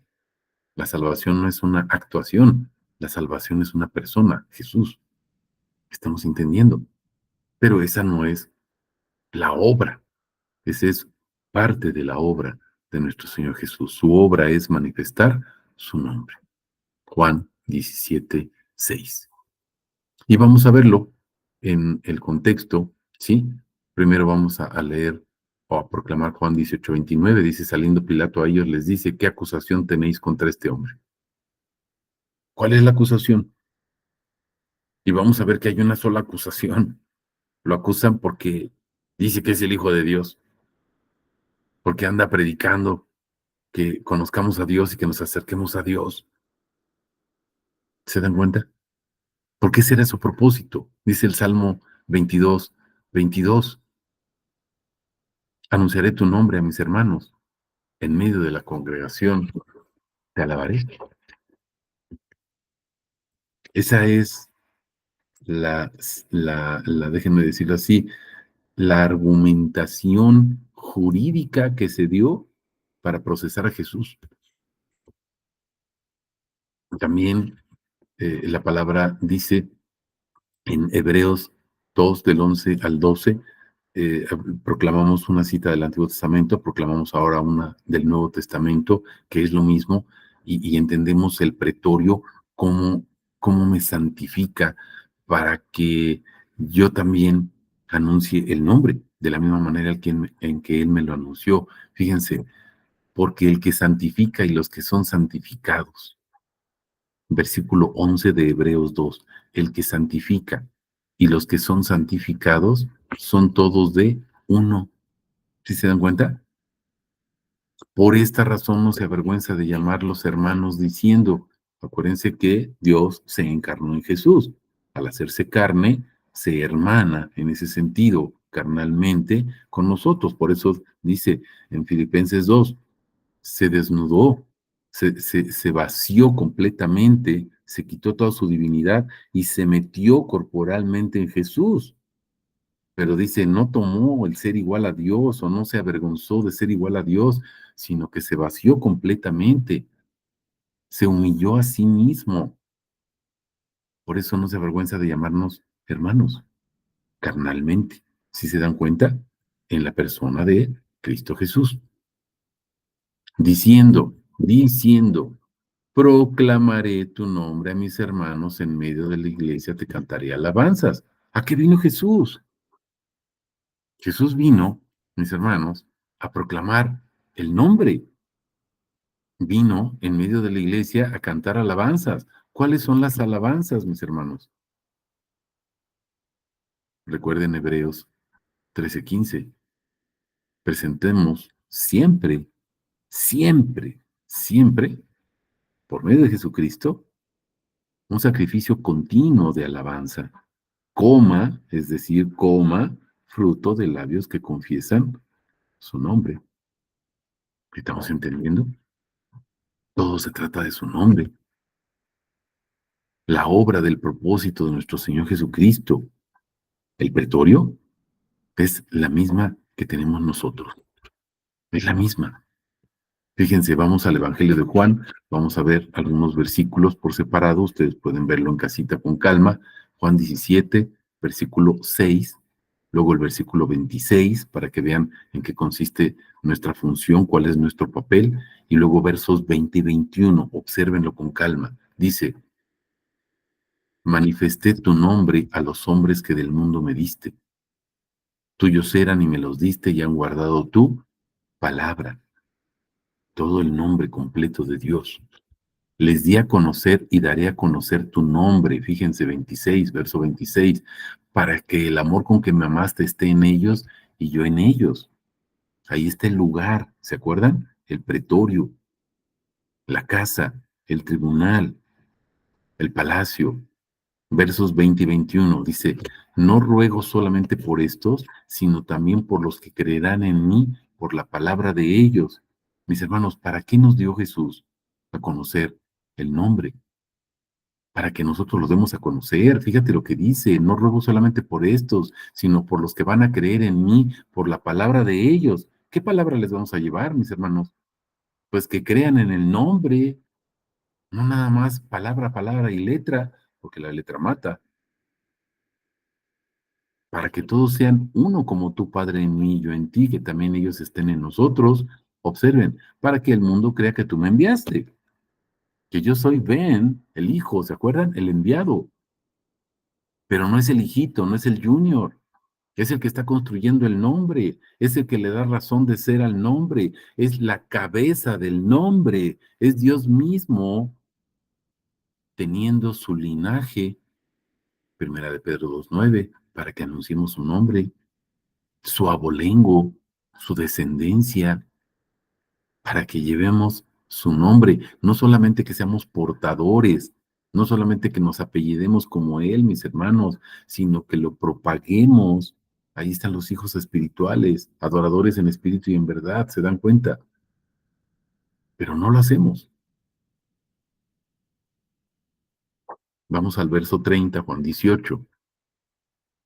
la salvación no es una actuación, la salvación es una persona, Jesús. Estamos entendiendo. Pero esa no es la obra. Esa es parte de la obra de nuestro Señor Jesús. Su obra es manifestar su nombre. Juan 17:6. Y vamos a verlo en el contexto, ¿sí? Primero vamos a leer o a proclamar Juan 18:29. Dice, saliendo Pilato a ellos, les dice, ¿qué acusación tenéis contra este hombre? ¿Cuál es la acusación? Y vamos a ver que hay una sola acusación. Lo acusan porque dice que es el Hijo de Dios, porque anda predicando que conozcamos a Dios y que nos acerquemos a Dios. ¿Se dan cuenta? Porque ese era su propósito. Dice el Salmo 22:22. Anunciaré tu nombre a mis hermanos. En medio de la congregación te alabaré. Esa es déjenme decirlo así, la argumentación jurídica que se dio para procesar a Jesús. También la palabra dice en Hebreos 2, del 11 al 12, proclamamos una cita del Antiguo Testamento, proclamamos ahora una del Nuevo Testamento, que es lo mismo, y entendemos el pretorio como, como me santifica para que yo también anuncie el nombre, de la misma manera en que Él me lo anunció. Fíjense, porque el que santifica y los que son santificados, versículo 11 de Hebreos 2, el que santifica y los que son santificados son todos de uno. ¿Sí se dan cuenta? Por esta razón no se avergüenza de llamarlos hermanos diciendo, acuérdense que Dios se encarnó en Jesús. Al hacerse carne, se hermana en ese sentido, carnalmente, con nosotros. Por eso dice en Filipenses 2, se desnudó, se vació completamente, se quitó toda su divinidad y se metió corporalmente en Jesús. Pero dice, no tomó el ser igual a Dios o no se avergonzó de ser igual a Dios, sino que se vació completamente, se humilló a sí mismo. Por eso no se avergüenza de llamarnos hermanos, carnalmente. ¿Si se dan cuenta? En la persona de Cristo Jesús. Diciendo, proclamaré tu nombre a mis hermanos en medio de la iglesia, te cantaré alabanzas. ¿A qué vino Jesús? Jesús vino, mis hermanos, a proclamar el nombre. Vino en medio de la iglesia a cantar alabanzas. ¿Cuáles son las alabanzas, mis hermanos? Recuerden Hebreos 13:15. Presentemos siempre, siempre, siempre, por medio de Jesucristo, un sacrificio continuo de alabanza, es decir, fruto de labios que confiesan su nombre. ¿Estamos entendiendo? Todo se trata de su nombre. La obra del propósito de nuestro Señor Jesucristo, el pretorio, es la misma que tenemos nosotros. Es la misma. Fíjense, vamos al Evangelio de Juan, vamos a ver algunos versículos por separado, ustedes pueden verlo en casita con calma. Juan 17, versículo 6, luego el versículo 26, para que vean en qué consiste nuestra función, cuál es nuestro papel, y luego versos 20 y 21, obsérvenlo con calma. Dice, manifesté tu nombre a los hombres que del mundo me diste. Tuyos eran y me los diste y han guardado tu palabra, todo el nombre completo de Dios. Les di a conocer y daré a conocer tu nombre, fíjense 26, verso 26, para que el amor con que me amaste esté en ellos y yo en ellos. Ahí está el lugar, ¿se acuerdan? El pretorio, la casa, el tribunal, el palacio. Versos 20 y 21 dice, no ruego solamente por estos, sino también por los que creerán en mí por la palabra de ellos. Mis hermanos, ¿para qué nos dio Jesús? A conocer el nombre, para que nosotros los demos a conocer. Fíjate lo que dice, no ruego solamente por estos, sino por los que van a creer en mí por la palabra de ellos. ¿Qué palabra les vamos a llevar, mis hermanos? Pues que crean en el nombre, no nada más palabra, palabra y letra, porque la letra mata. para que todos sean uno como tú, Padre, en mí, yo en ti, que también ellos estén en nosotros. Observen, para que el mundo crea que tú me enviaste, que yo soy Ben, el hijo, ¿se acuerdan? El enviado, pero no es el hijito, no es el junior, es el que está construyendo el nombre, es el que le da razón de ser al nombre, es la cabeza del nombre, es Dios mismo teniendo su linaje, primera de Pedro 2:9, para que anunciemos su nombre, su abolengo, su descendencia, para que llevemos su nombre, no solamente que seamos portadores, no solamente que nos apellidemos como Él, mis hermanos, sino que lo propaguemos. Ahí están los hijos espirituales, adoradores en espíritu y en verdad, ¿se dan cuenta? Pero no lo hacemos. Vamos al verso 30, Juan 18.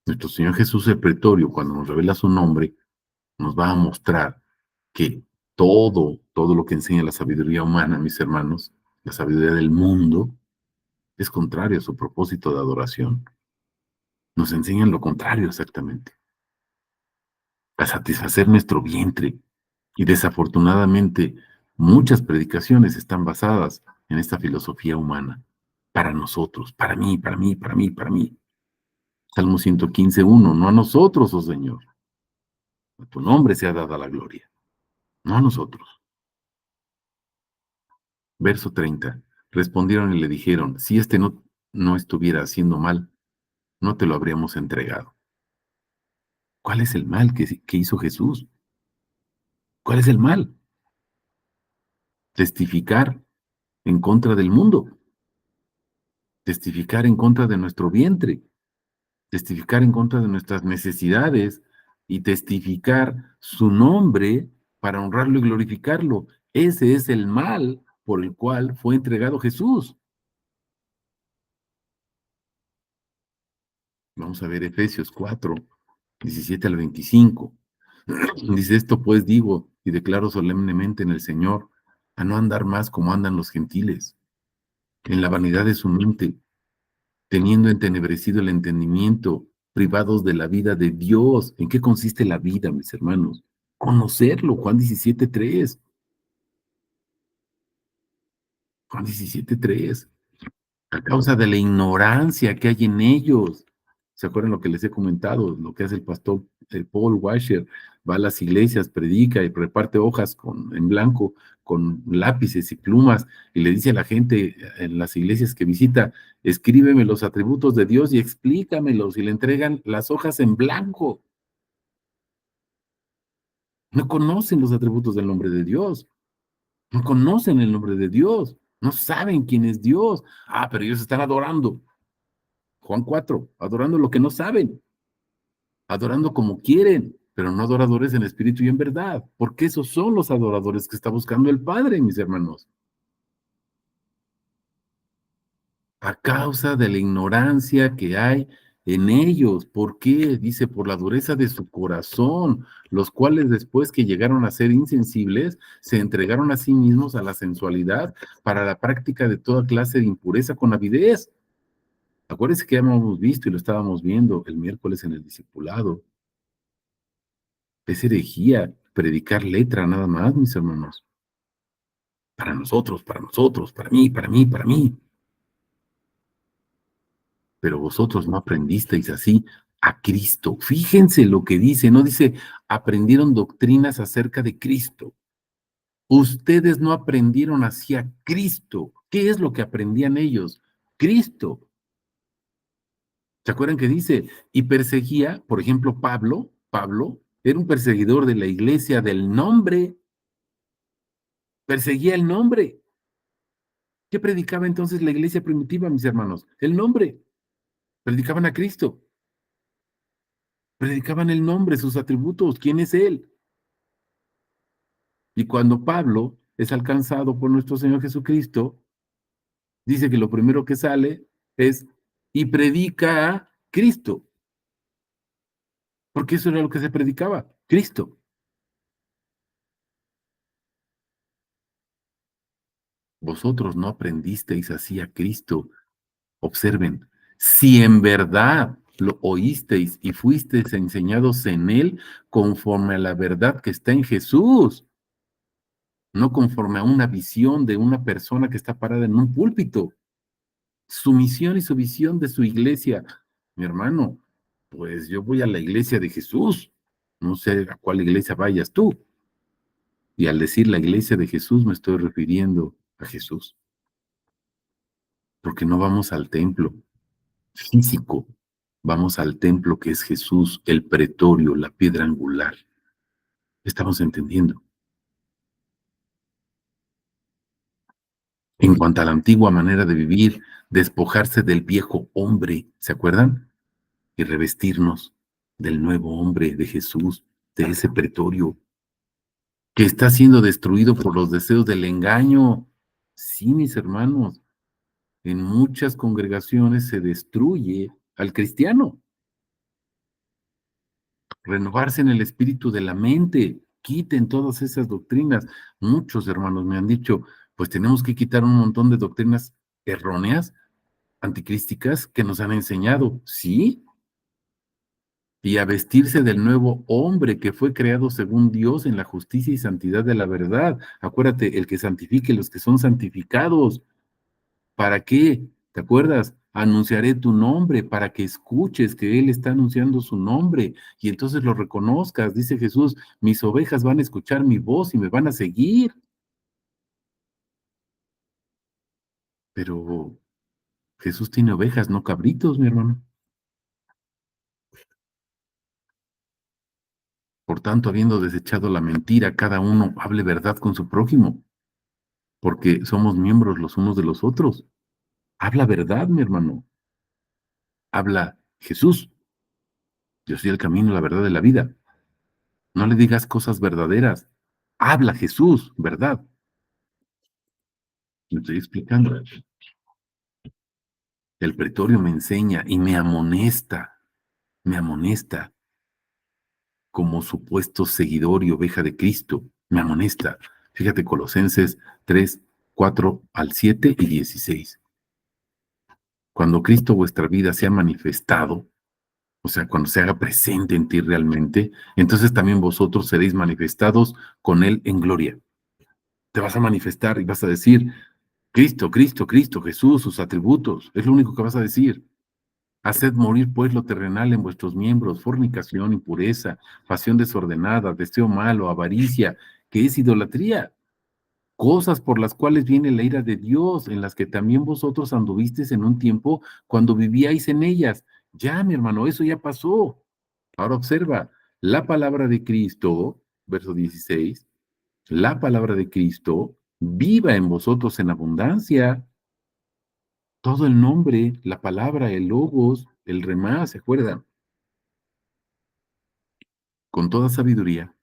Nuestro Señor Jesús el pretorio, cuando nos revela su nombre, nos va a mostrar que todo lo que enseña la sabiduría humana, mis hermanos, la sabiduría del mundo, es contrario a su propósito de adoración. Nos enseñan lo contrario exactamente, a satisfacer nuestro vientre. Y desafortunadamente, muchas predicaciones están basadas en esta filosofía humana, para nosotros, para mí, para mí, para mí, para mí. Salmo 115:1, no a nosotros, oh Señor, a tu nombre sea dada la gloria, no a nosotros. Verso 30. Respondieron y le dijeron, si este no estuviera haciendo mal, no te lo habríamos entregado. ¿Cuál es el mal que hizo Jesús? ¿Cuál es el mal? Testificar en contra del mundo, testificar en contra de nuestro vientre, testificar en contra de nuestras necesidades y testificar su nombre para honrarlo y glorificarlo. Ese es el mal por el cual fue entregado Jesús. Vamos a ver Efesios 4:17 al 25. Dice esto, pues digo y declaro solemnemente en el Señor, a no andar más como andan los gentiles, en la vanidad de su mente, teniendo entenebrecido el entendimiento, privados de la vida de Dios. ¿En qué consiste la vida, mis hermanos? Conocerlo, Juan 17:3. Juan 17:3. A causa de la ignorancia que hay en ellos. ¿Se acuerdan lo que les he comentado? Lo que hace el pastor Paul Washer, va a las iglesias, predica y reparte hojas en blanco con lápices y plumas y le dice a la gente en las iglesias que visita, escríbeme los atributos de Dios y explícamelos, y le entregan las hojas en blanco. No conocen los atributos del nombre de Dios, no conocen el nombre de Dios, no saben quién es Dios. Ah, pero ellos están adorando. Juan 4, adorando lo que no saben, adorando como quieren, pero no adoradores en espíritu y en verdad, porque esos son los adoradores que está buscando el Padre, mis hermanos. A causa de la ignorancia que hay en ellos. ¿Por qué? Dice, por la dureza de su corazón, los cuales después que llegaron a ser insensibles, se entregaron a sí mismos a la sensualidad para la práctica de toda clase de impureza con avidez. Acuérdense que ya hemos visto y lo estábamos viendo el miércoles en el discipulado. Es herejía predicar letra nada más, mis hermanos. Para nosotros, para mí, para mí, para mí. Pero vosotros no aprendisteis así a Cristo. Fíjense lo que dice, no dice aprendieron doctrinas acerca de Cristo. Ustedes no aprendieron así a Cristo. ¿Qué es lo que aprendían ellos? Cristo. ¿Se acuerdan que dice? Y perseguía, por ejemplo, Pablo era un perseguidor de la iglesia del nombre, perseguía el nombre. ¿Qué predicaba entonces la iglesia primitiva, mis hermanos? El nombre. Predicaban a Cristo, predicaban el nombre, sus atributos, quién es Él. Y cuando Pablo es alcanzado por nuestro Señor Jesucristo, dice que lo primero que sale es y predica a Cristo, porque eso era lo que se predicaba, Cristo. Vosotros no aprendisteis así a Cristo. Observen, si en verdad lo oísteis y fuisteis enseñados en él conforme a la verdad que está en Jesús, no conforme a una visión de una persona que está parada en un púlpito. Su misión y su visión de su iglesia. Mi hermano, pues yo voy a la iglesia de Jesús. No sé a cuál iglesia vayas tú. Y al decir la iglesia de Jesús me estoy refiriendo a Jesús, porque no vamos al templo físico, vamos al templo que es Jesús, el pretorio, la piedra angular. Estamos entendiendo. En cuanto a la antigua manera de vivir, despojarse del viejo hombre, ¿se acuerdan? Y revestirnos del nuevo hombre de Jesús, de ese pretorio que está siendo destruido por los deseos del engaño. Sí, mis hermanos, en muchas congregaciones se destruye al cristiano. Renovarse en el espíritu de la mente, quiten todas esas doctrinas. Muchos hermanos me han dicho, pues tenemos que quitar un montón de doctrinas erróneas, anticrísticas, que nos han enseñado. Sí, y a vestirse del nuevo hombre que fue creado según Dios en la justicia y santidad de la verdad. Acuérdate, el que santifique los que son santificados. ¿Para qué? ¿Te acuerdas? Anunciaré tu nombre para que escuches que Él está anunciando su nombre y entonces lo reconozcas. Dice Jesús, mis ovejas van a escuchar mi voz y me van a seguir. Pero Jesús tiene ovejas, no cabritos, mi hermano. Por tanto, habiendo desechado la mentira, cada uno hable verdad con su prójimo, porque somos miembros los unos de los otros. Habla verdad, mi hermano. Habla Jesús. Yo soy el camino, la verdad de la vida. No le digas cosas verdaderas. Habla Jesús, ¿verdad? Me estoy explicando. El pretorio me enseña y me amonesta como supuesto seguidor y oveja de Cristo. Me amonesta. Fíjate, Colosenses 3, 4 al 7 y 16. Cuando Cristo vuestra vida sea manifestado, o sea, cuando se haga presente en ti realmente, entonces también vosotros seréis manifestados con Él en gloria. Te vas a manifestar y vas a decir, Cristo, Cristo, Cristo, Jesús, sus atributos, es lo único que vas a decir. Haced morir pues lo terrenal en vuestros miembros, fornicación, impureza, pasión desordenada, deseo malo, avaricia, que es idolatría, cosas por las cuales viene la ira de Dios, en las que también vosotros anduvisteis en un tiempo cuando vivíais en ellas. Ya, mi hermano, eso ya pasó. Ahora observa, la palabra de Cristo, verso 16, la palabra de Cristo viva en vosotros en abundancia. Todo el nombre, la palabra, el logos, el remás, ¿se acuerdan? Con toda sabiduría,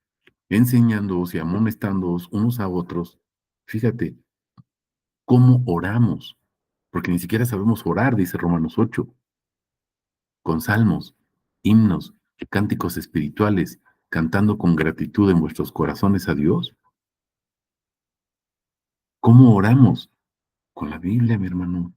enseñándoos y amonestándoos unos a otros. Fíjate, cómo oramos, porque ni siquiera sabemos orar, dice Romanos 8, con salmos, himnos, cánticos espirituales, cantando con gratitud en vuestros corazones a Dios. ¿Cómo oramos? Con la Biblia, mi hermano,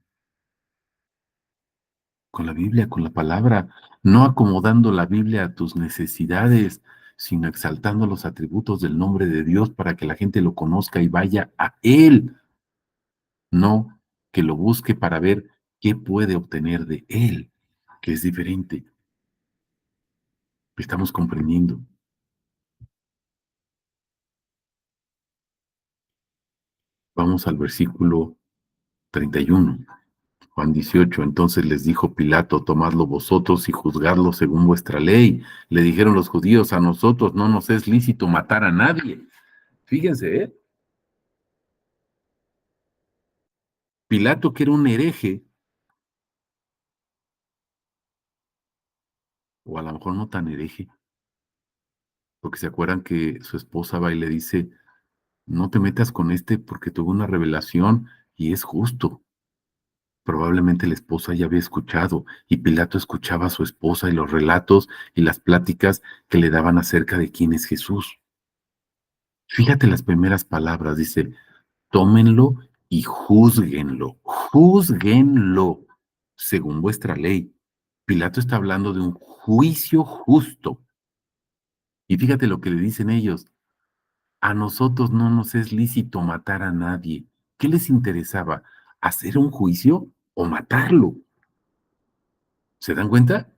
con la Biblia, con la palabra, no acomodando la Biblia a tus necesidades, sino exaltando los atributos del nombre de Dios para que la gente lo conozca y vaya a Él, no que lo busque para ver qué puede obtener de Él, que es diferente. Estamos comprendiendo. Vamos al versículo 31. Juan 18, entonces les dijo Pilato, tomadlo vosotros y juzgadlo según vuestra ley. Le dijeron los judíos, a nosotros no nos es lícito matar a nadie. Fíjense, ¿eh? Pilato, que era un hereje, o a lo mejor no tan hereje, porque se acuerdan que su esposa va y le dice, no te metas con este porque tuvo una revelación y es justo. Probablemente la esposa ya había escuchado y Pilato escuchaba a su esposa y los relatos y las pláticas que le daban acerca de quién es Jesús. Fíjate las primeras palabras, dice, tómenlo y júzguenlo según vuestra ley. Pilato está hablando de un juicio justo. Y fíjate lo que le dicen ellos, a nosotros no nos es lícito matar a nadie. ¿Qué les interesaba? ¿Hacer un juicio o matarlo? ¿Se dan cuenta?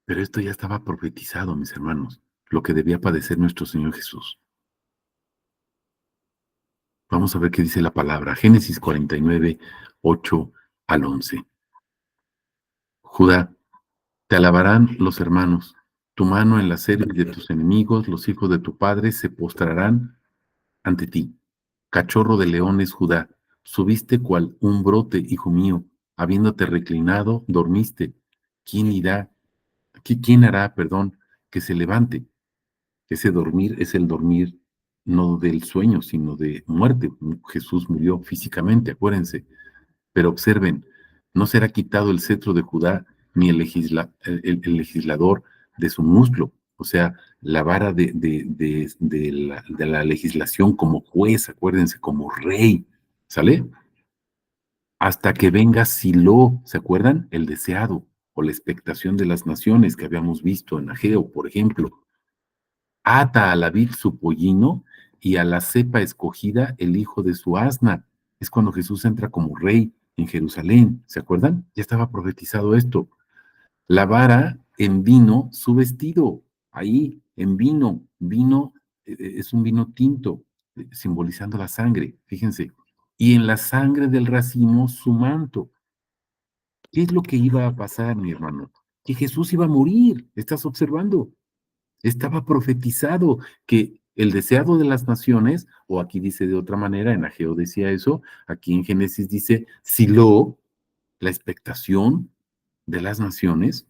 Pero esto ya estaba profetizado, mis hermanos, lo que debía padecer nuestro Señor Jesús. Vamos a ver qué dice la palabra. Génesis 49, 8 al 11. Judá, te alabarán los hermanos. Tu mano en la cerviz de tus enemigos, los hijos de tu padre se postrarán ante ti. Cachorro de leones, Judá, subiste cual un brote, hijo mío, habiéndote reclinado, dormiste. ¿Quién irá, quién hará, perdón, que se levante? Ese dormir es el dormir no del sueño, sino de muerte. Jesús murió físicamente, acuérdense. Pero observen, no será quitado el cetro de Judá ni el legislador de su muslo, o sea, la vara de la legislación como juez, acuérdense, como rey, ¿sale? Hasta que venga Silo, ¿se acuerdan? El deseado o la expectación de las naciones que habíamos visto en Ageo, por ejemplo. Ata a la vid su pollino y a la cepa escogida el hijo de su asna. Es cuando Jesús entra como rey en Jerusalén, ¿se acuerdan? Ya estaba profetizado esto. La vara en vino su vestido, ahí en vino, vino es un vino tinto, simbolizando la sangre, fíjense. Y en la sangre del racimo su manto. ¿Qué es lo que iba a pasar, mi hermano? Que Jesús iba a morir, estás observando. Estaba profetizado que el deseado de las naciones, o aquí dice de otra manera, en Ageo decía eso, aquí en Génesis dice, Silo, la expectación de las naciones,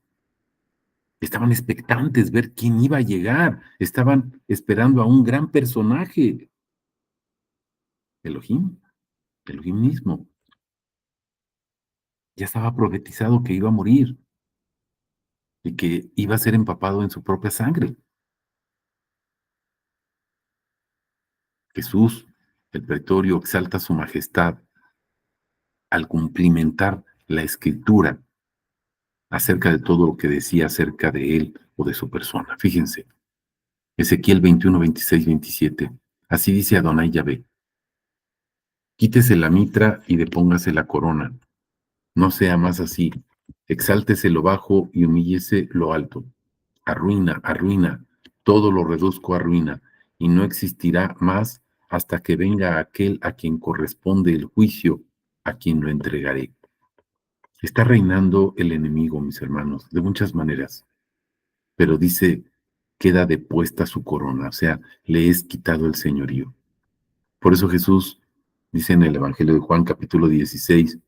estaban expectantes ver quién iba a llegar, estaban esperando a un gran personaje, Elohim, Elohim mismo. Ya estaba profetizado que iba a morir y que iba a ser empapado en su propia sangre. Jesús, el pretorio, exalta su majestad al cumplimentar la escritura acerca de todo lo que decía acerca de él o de su persona. Fíjense, Ezequiel 21, 26, 27. Así dice Adonai Yahvé: quítese la mitra y depóngase la corona. No sea más así. Exáltese lo bajo y humíllese lo alto. Arruina, arruina, todo lo reduzco a ruina, y no existirá más hasta que venga aquel a quien corresponde el juicio, a quien lo entregaré. Está reinando el enemigo, mis hermanos, de muchas maneras, pero dice, queda depuesta su corona, o sea, le es quitado el señorío. Por eso Jesús dice en el Evangelio de Juan capítulo 16,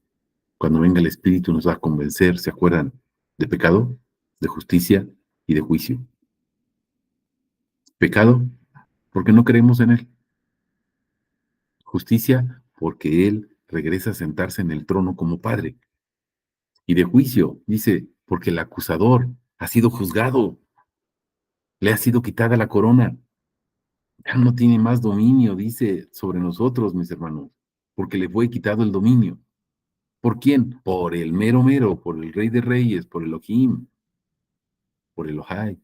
cuando venga el Espíritu nos va a convencer, ¿se acuerdan? De pecado, de justicia y de juicio. Pecado, porque no creemos en Él. Justicia, porque Él regresa a sentarse en el trono como Padre. Y de juicio, dice, porque el acusador ha sido juzgado, le ha sido quitada la corona. Ya no tiene más dominio, dice, sobre nosotros, mis hermanos, porque le fue quitado el dominio. ¿Por quién? Por el mero mero, por el Rey de Reyes, por Elohim, por Elohai,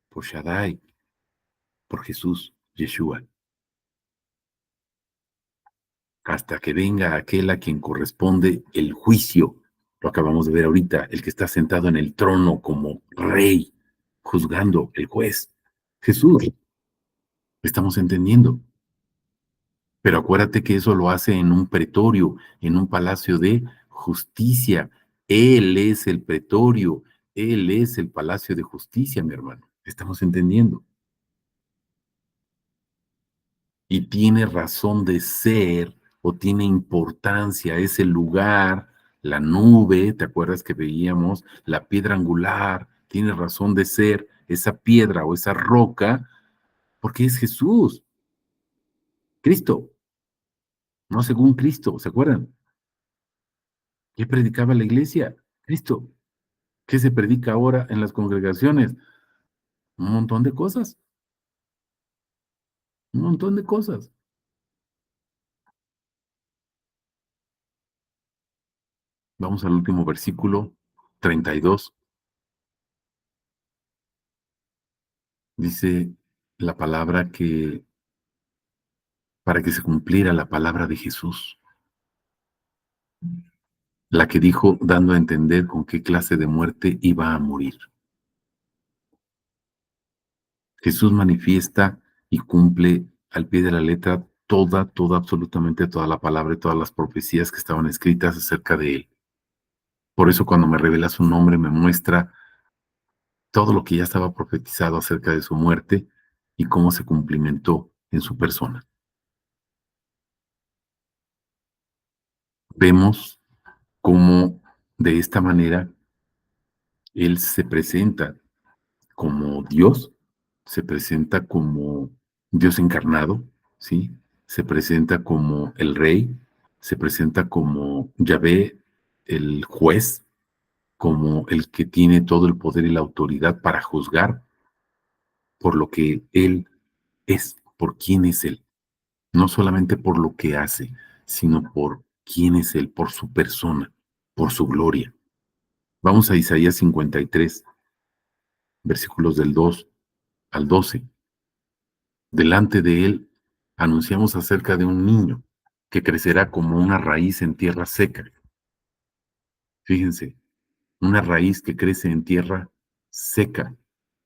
por Shaddai, por Jesús, Yeshua, hasta que venga aquel a quien corresponde el juicio. Lo acabamos de ver ahorita, el que está sentado en el trono como rey, juzgando, el juez. Jesús, estamos entendiendo. Pero acuérdate que eso lo hace en un pretorio, en un palacio de justicia. Él es el pretorio, él es el palacio de justicia, mi hermano. Estamos entendiendo. Y tiene razón de ser o tiene importancia ese lugar, la nube, ¿te acuerdas que veíamos? La piedra angular, tiene razón de ser esa piedra o esa roca, porque es Jesús, Cristo, no según Cristo, ¿se acuerdan? ¿Qué predicaba la iglesia? Cristo. ¿Qué se predica ahora en las congregaciones? Un montón de cosas, un montón de cosas. Vamos al último versículo, 32. Dice la palabra que para que se cumpliera la palabra de Jesús, la que dijo dando a entender con qué clase de muerte iba a morir. Jesús manifiesta y cumple al pie de la letra absolutamente toda la palabra y todas las profecías que estaban escritas acerca de él. Por eso cuando me revela su nombre me muestra todo lo que ya estaba profetizado acerca de su muerte y cómo se cumplimentó en su persona. Vemos cómo de esta manera él se presenta como Dios, se presenta como Dios encarnado, ¿sí? Se presenta como el Rey, se presenta como Yahvé, el juez, como el que tiene todo el poder y la autoridad para juzgar por lo que Él es, por quién es Él, no solamente por lo que hace, sino por quién es Él, por su persona, por su gloria. Vamos a Isaías 53, versículos del 2 al 12. Delante de él anunciamos acerca de un niño que crecerá como una raíz en tierra seca. Fíjense, una raíz que crece en tierra seca.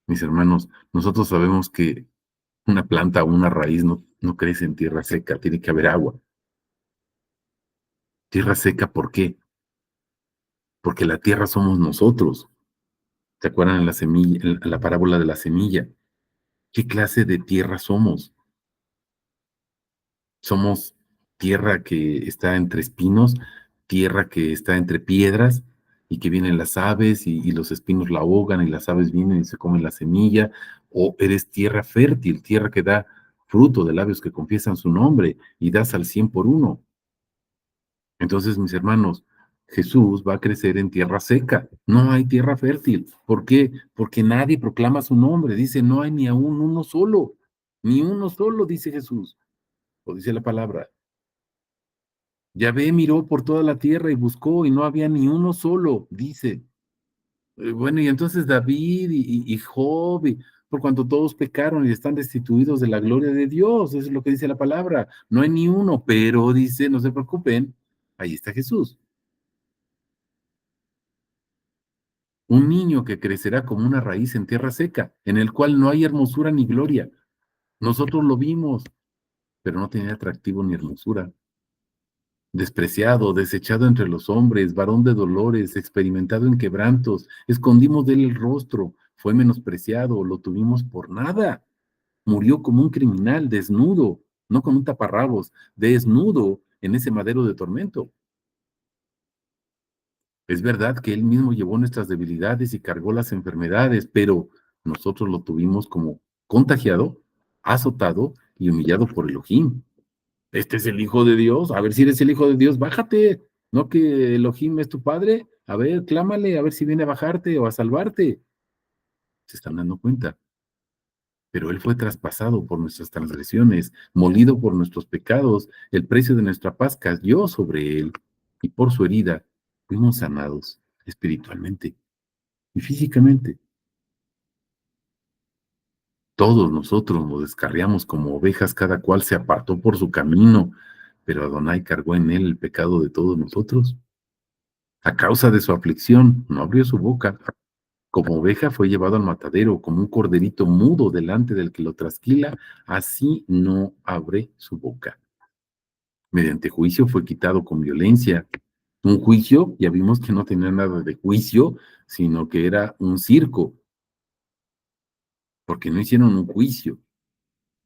Mis hermanos, nosotros sabemos que una planta o una raíz no crece en tierra seca, tiene que haber agua. Tierra seca, ¿por qué? Porque la tierra somos nosotros. ¿Se acuerdan en la semilla, en la parábola de la semilla? ¿Qué clase de tierra somos? Somos tierra que está entre espinos, tierra que está entre piedras y que vienen las aves y los espinos la ahogan y las aves vienen y se comen la semilla, o eres tierra fértil, tierra que da fruto de labios que confiesan su nombre y das al 100 por uno. Entonces, mis hermanos, Jesús va a crecer en tierra seca, no hay tierra fértil. ¿Por qué? Porque nadie proclama su nombre, dice, no hay ni aún uno solo, ni uno solo, dice Jesús, o dice la palabra. Yahvé miró por toda la tierra y buscó y no había ni uno solo, dice. Bueno, y entonces David y Job, por cuanto todos pecaron y están destituidos de la gloria de Dios, eso es lo que dice la palabra. No hay ni uno, pero dice, no se preocupen, ahí está Jesús. Un niño que crecerá como una raíz en tierra seca, en el cual no hay hermosura ni gloria. Nosotros lo vimos, pero no tenía atractivo ni hermosura. Despreciado, desechado entre los hombres, varón de dolores, experimentado en quebrantos, escondimos de él el rostro, fue menospreciado, lo tuvimos por nada. Murió como un criminal, desnudo, no con un taparrabos, desnudo en ese madero de tormento. Es verdad que él mismo llevó nuestras debilidades y cargó las enfermedades, pero nosotros lo tuvimos como contagiado, azotado y humillado por Elohim. Este es el Hijo de Dios. A ver si eres el Hijo de Dios, bájate. No que Elohim es tu padre. A ver, clámale, a ver si viene a bajarte o a salvarte. Se están dando cuenta. Pero Él fue traspasado por nuestras transgresiones, molido por nuestros pecados. El precio de nuestra paz cayó sobre Él. Y por su herida fuimos sanados espiritualmente y físicamente. Todos nosotros nos descarriamos como ovejas, cada cual se apartó por su camino, pero Adonai cargó en él el pecado de todos nosotros. A causa de su aflicción, no abrió su boca. Como oveja fue llevado al matadero, como un corderito mudo delante del que lo trasquila, así no abre su boca. Mediante juicio fue quitado con violencia. Un juicio, ya vimos que no tenía nada de juicio, sino que era un circo, porque no hicieron un juicio,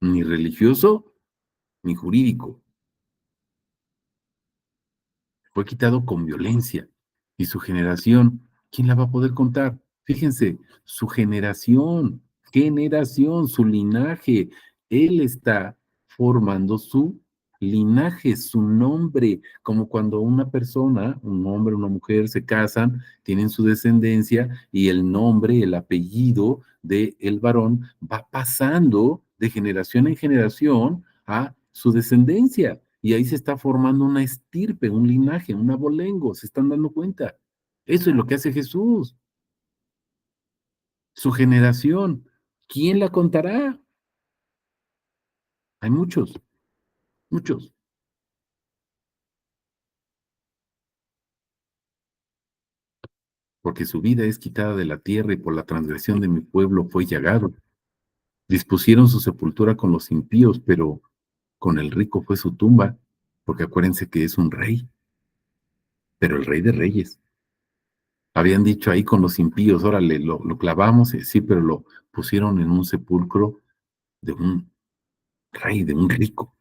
ni religioso, ni jurídico. Fue quitado con violencia. Y su generación, ¿quién la va a poder contar? Fíjense, su generación, su linaje. Él está formando su linaje, su nombre, como cuando una persona, un hombre, una mujer se casan, tienen su descendencia y el nombre, el apellido de el varón va pasando de generación en generación a su descendencia. y ahí se está formando una estirpe, un linaje, un abolengo, ¿se están dando cuenta? Eso es lo que hace Jesús, su generación. ¿Quién la contará? Hay muchos, muchos, porque su vida es quitada de la tierra y por la transgresión de mi pueblo fue llagado. Dispusieron su sepultura con los impíos, pero con el rico fue su tumba, porque acuérdense que es un rey, pero el rey de reyes. Habían dicho ahí con los impíos, órale, lo clavamos, sí, pero lo pusieron en un sepulcro de un rey, de un rico.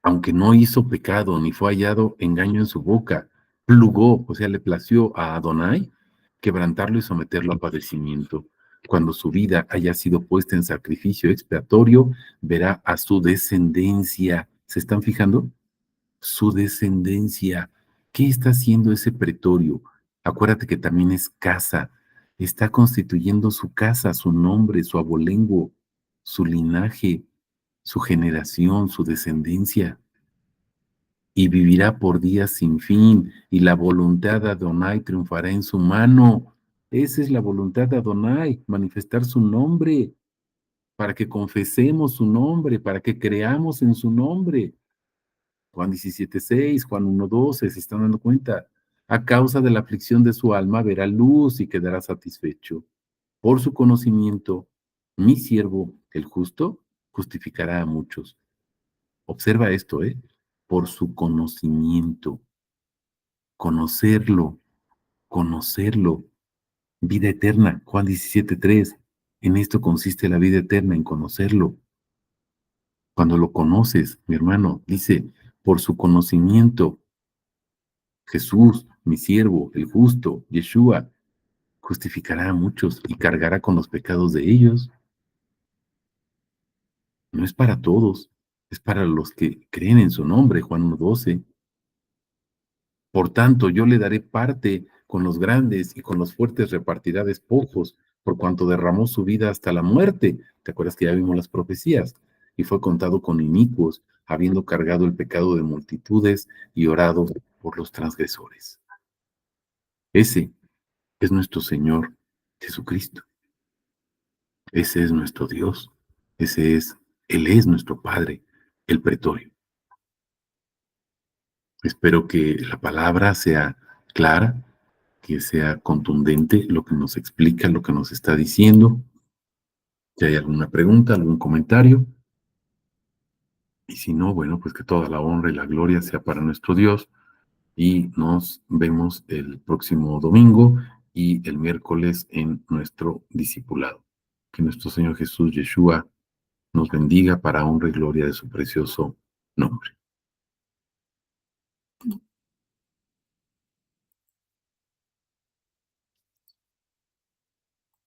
Aunque no hizo pecado, ni fue hallado engaño en su boca, plugó, o sea, le plació a Adonai quebrantarlo y someterlo a padecimiento. Cuando su vida haya sido puesta en sacrificio expiatorio, verá a su descendencia. ¿Se están fijando? Su descendencia. ¿Qué está haciendo ese pretorio? Acuérdate que también es casa. Está constituyendo su casa, su nombre, su abolengo, su linaje, su generación, su descendencia. Y vivirá por días sin fin, y la voluntad de Adonai triunfará en su mano. Esa es la voluntad de Adonai, manifestar su nombre, para que confesemos su nombre, para que creamos en su nombre. Juan 17:6, Juan 1:12, ¿se están dando cuenta? A causa de la aflicción de su alma verá luz y quedará satisfecho. Por su conocimiento, mi siervo, el justo, justificará a muchos. Observa esto, ¿eh? Por su conocimiento, conocerlo, conocerlo. Vida eterna, Juan 17:3. En esto consiste la vida eterna, en conocerlo. Cuando lo conoces, mi hermano, dice, por su conocimiento, Jesús, mi siervo, el justo, Yeshua, justificará a muchos y cargará con los pecados de ellos. No es para todos, es para los que creen en su nombre, Juan 1:12. Por tanto, yo le daré parte con los grandes y con los fuertes repartirá despojos, por cuanto derramó su vida hasta la muerte. ¿Te acuerdas que ya vimos las profecías? Y fue contado con inicuos, habiendo cargado el pecado de multitudes y orado por los transgresores. Ese es nuestro Señor Jesucristo. Ese es nuestro Dios. Él es nuestro Padre, el pretorio. Espero que la palabra sea clara, que sea contundente lo que nos explica, lo que nos está diciendo. Si hay alguna pregunta, algún comentario. Y si no, bueno, pues que toda la honra y la gloria sea para nuestro Dios. Y nos vemos el próximo domingo y el miércoles en nuestro discipulado. Que nuestro Señor Jesús, Yeshua, nos bendiga para honra y gloria de su precioso nombre.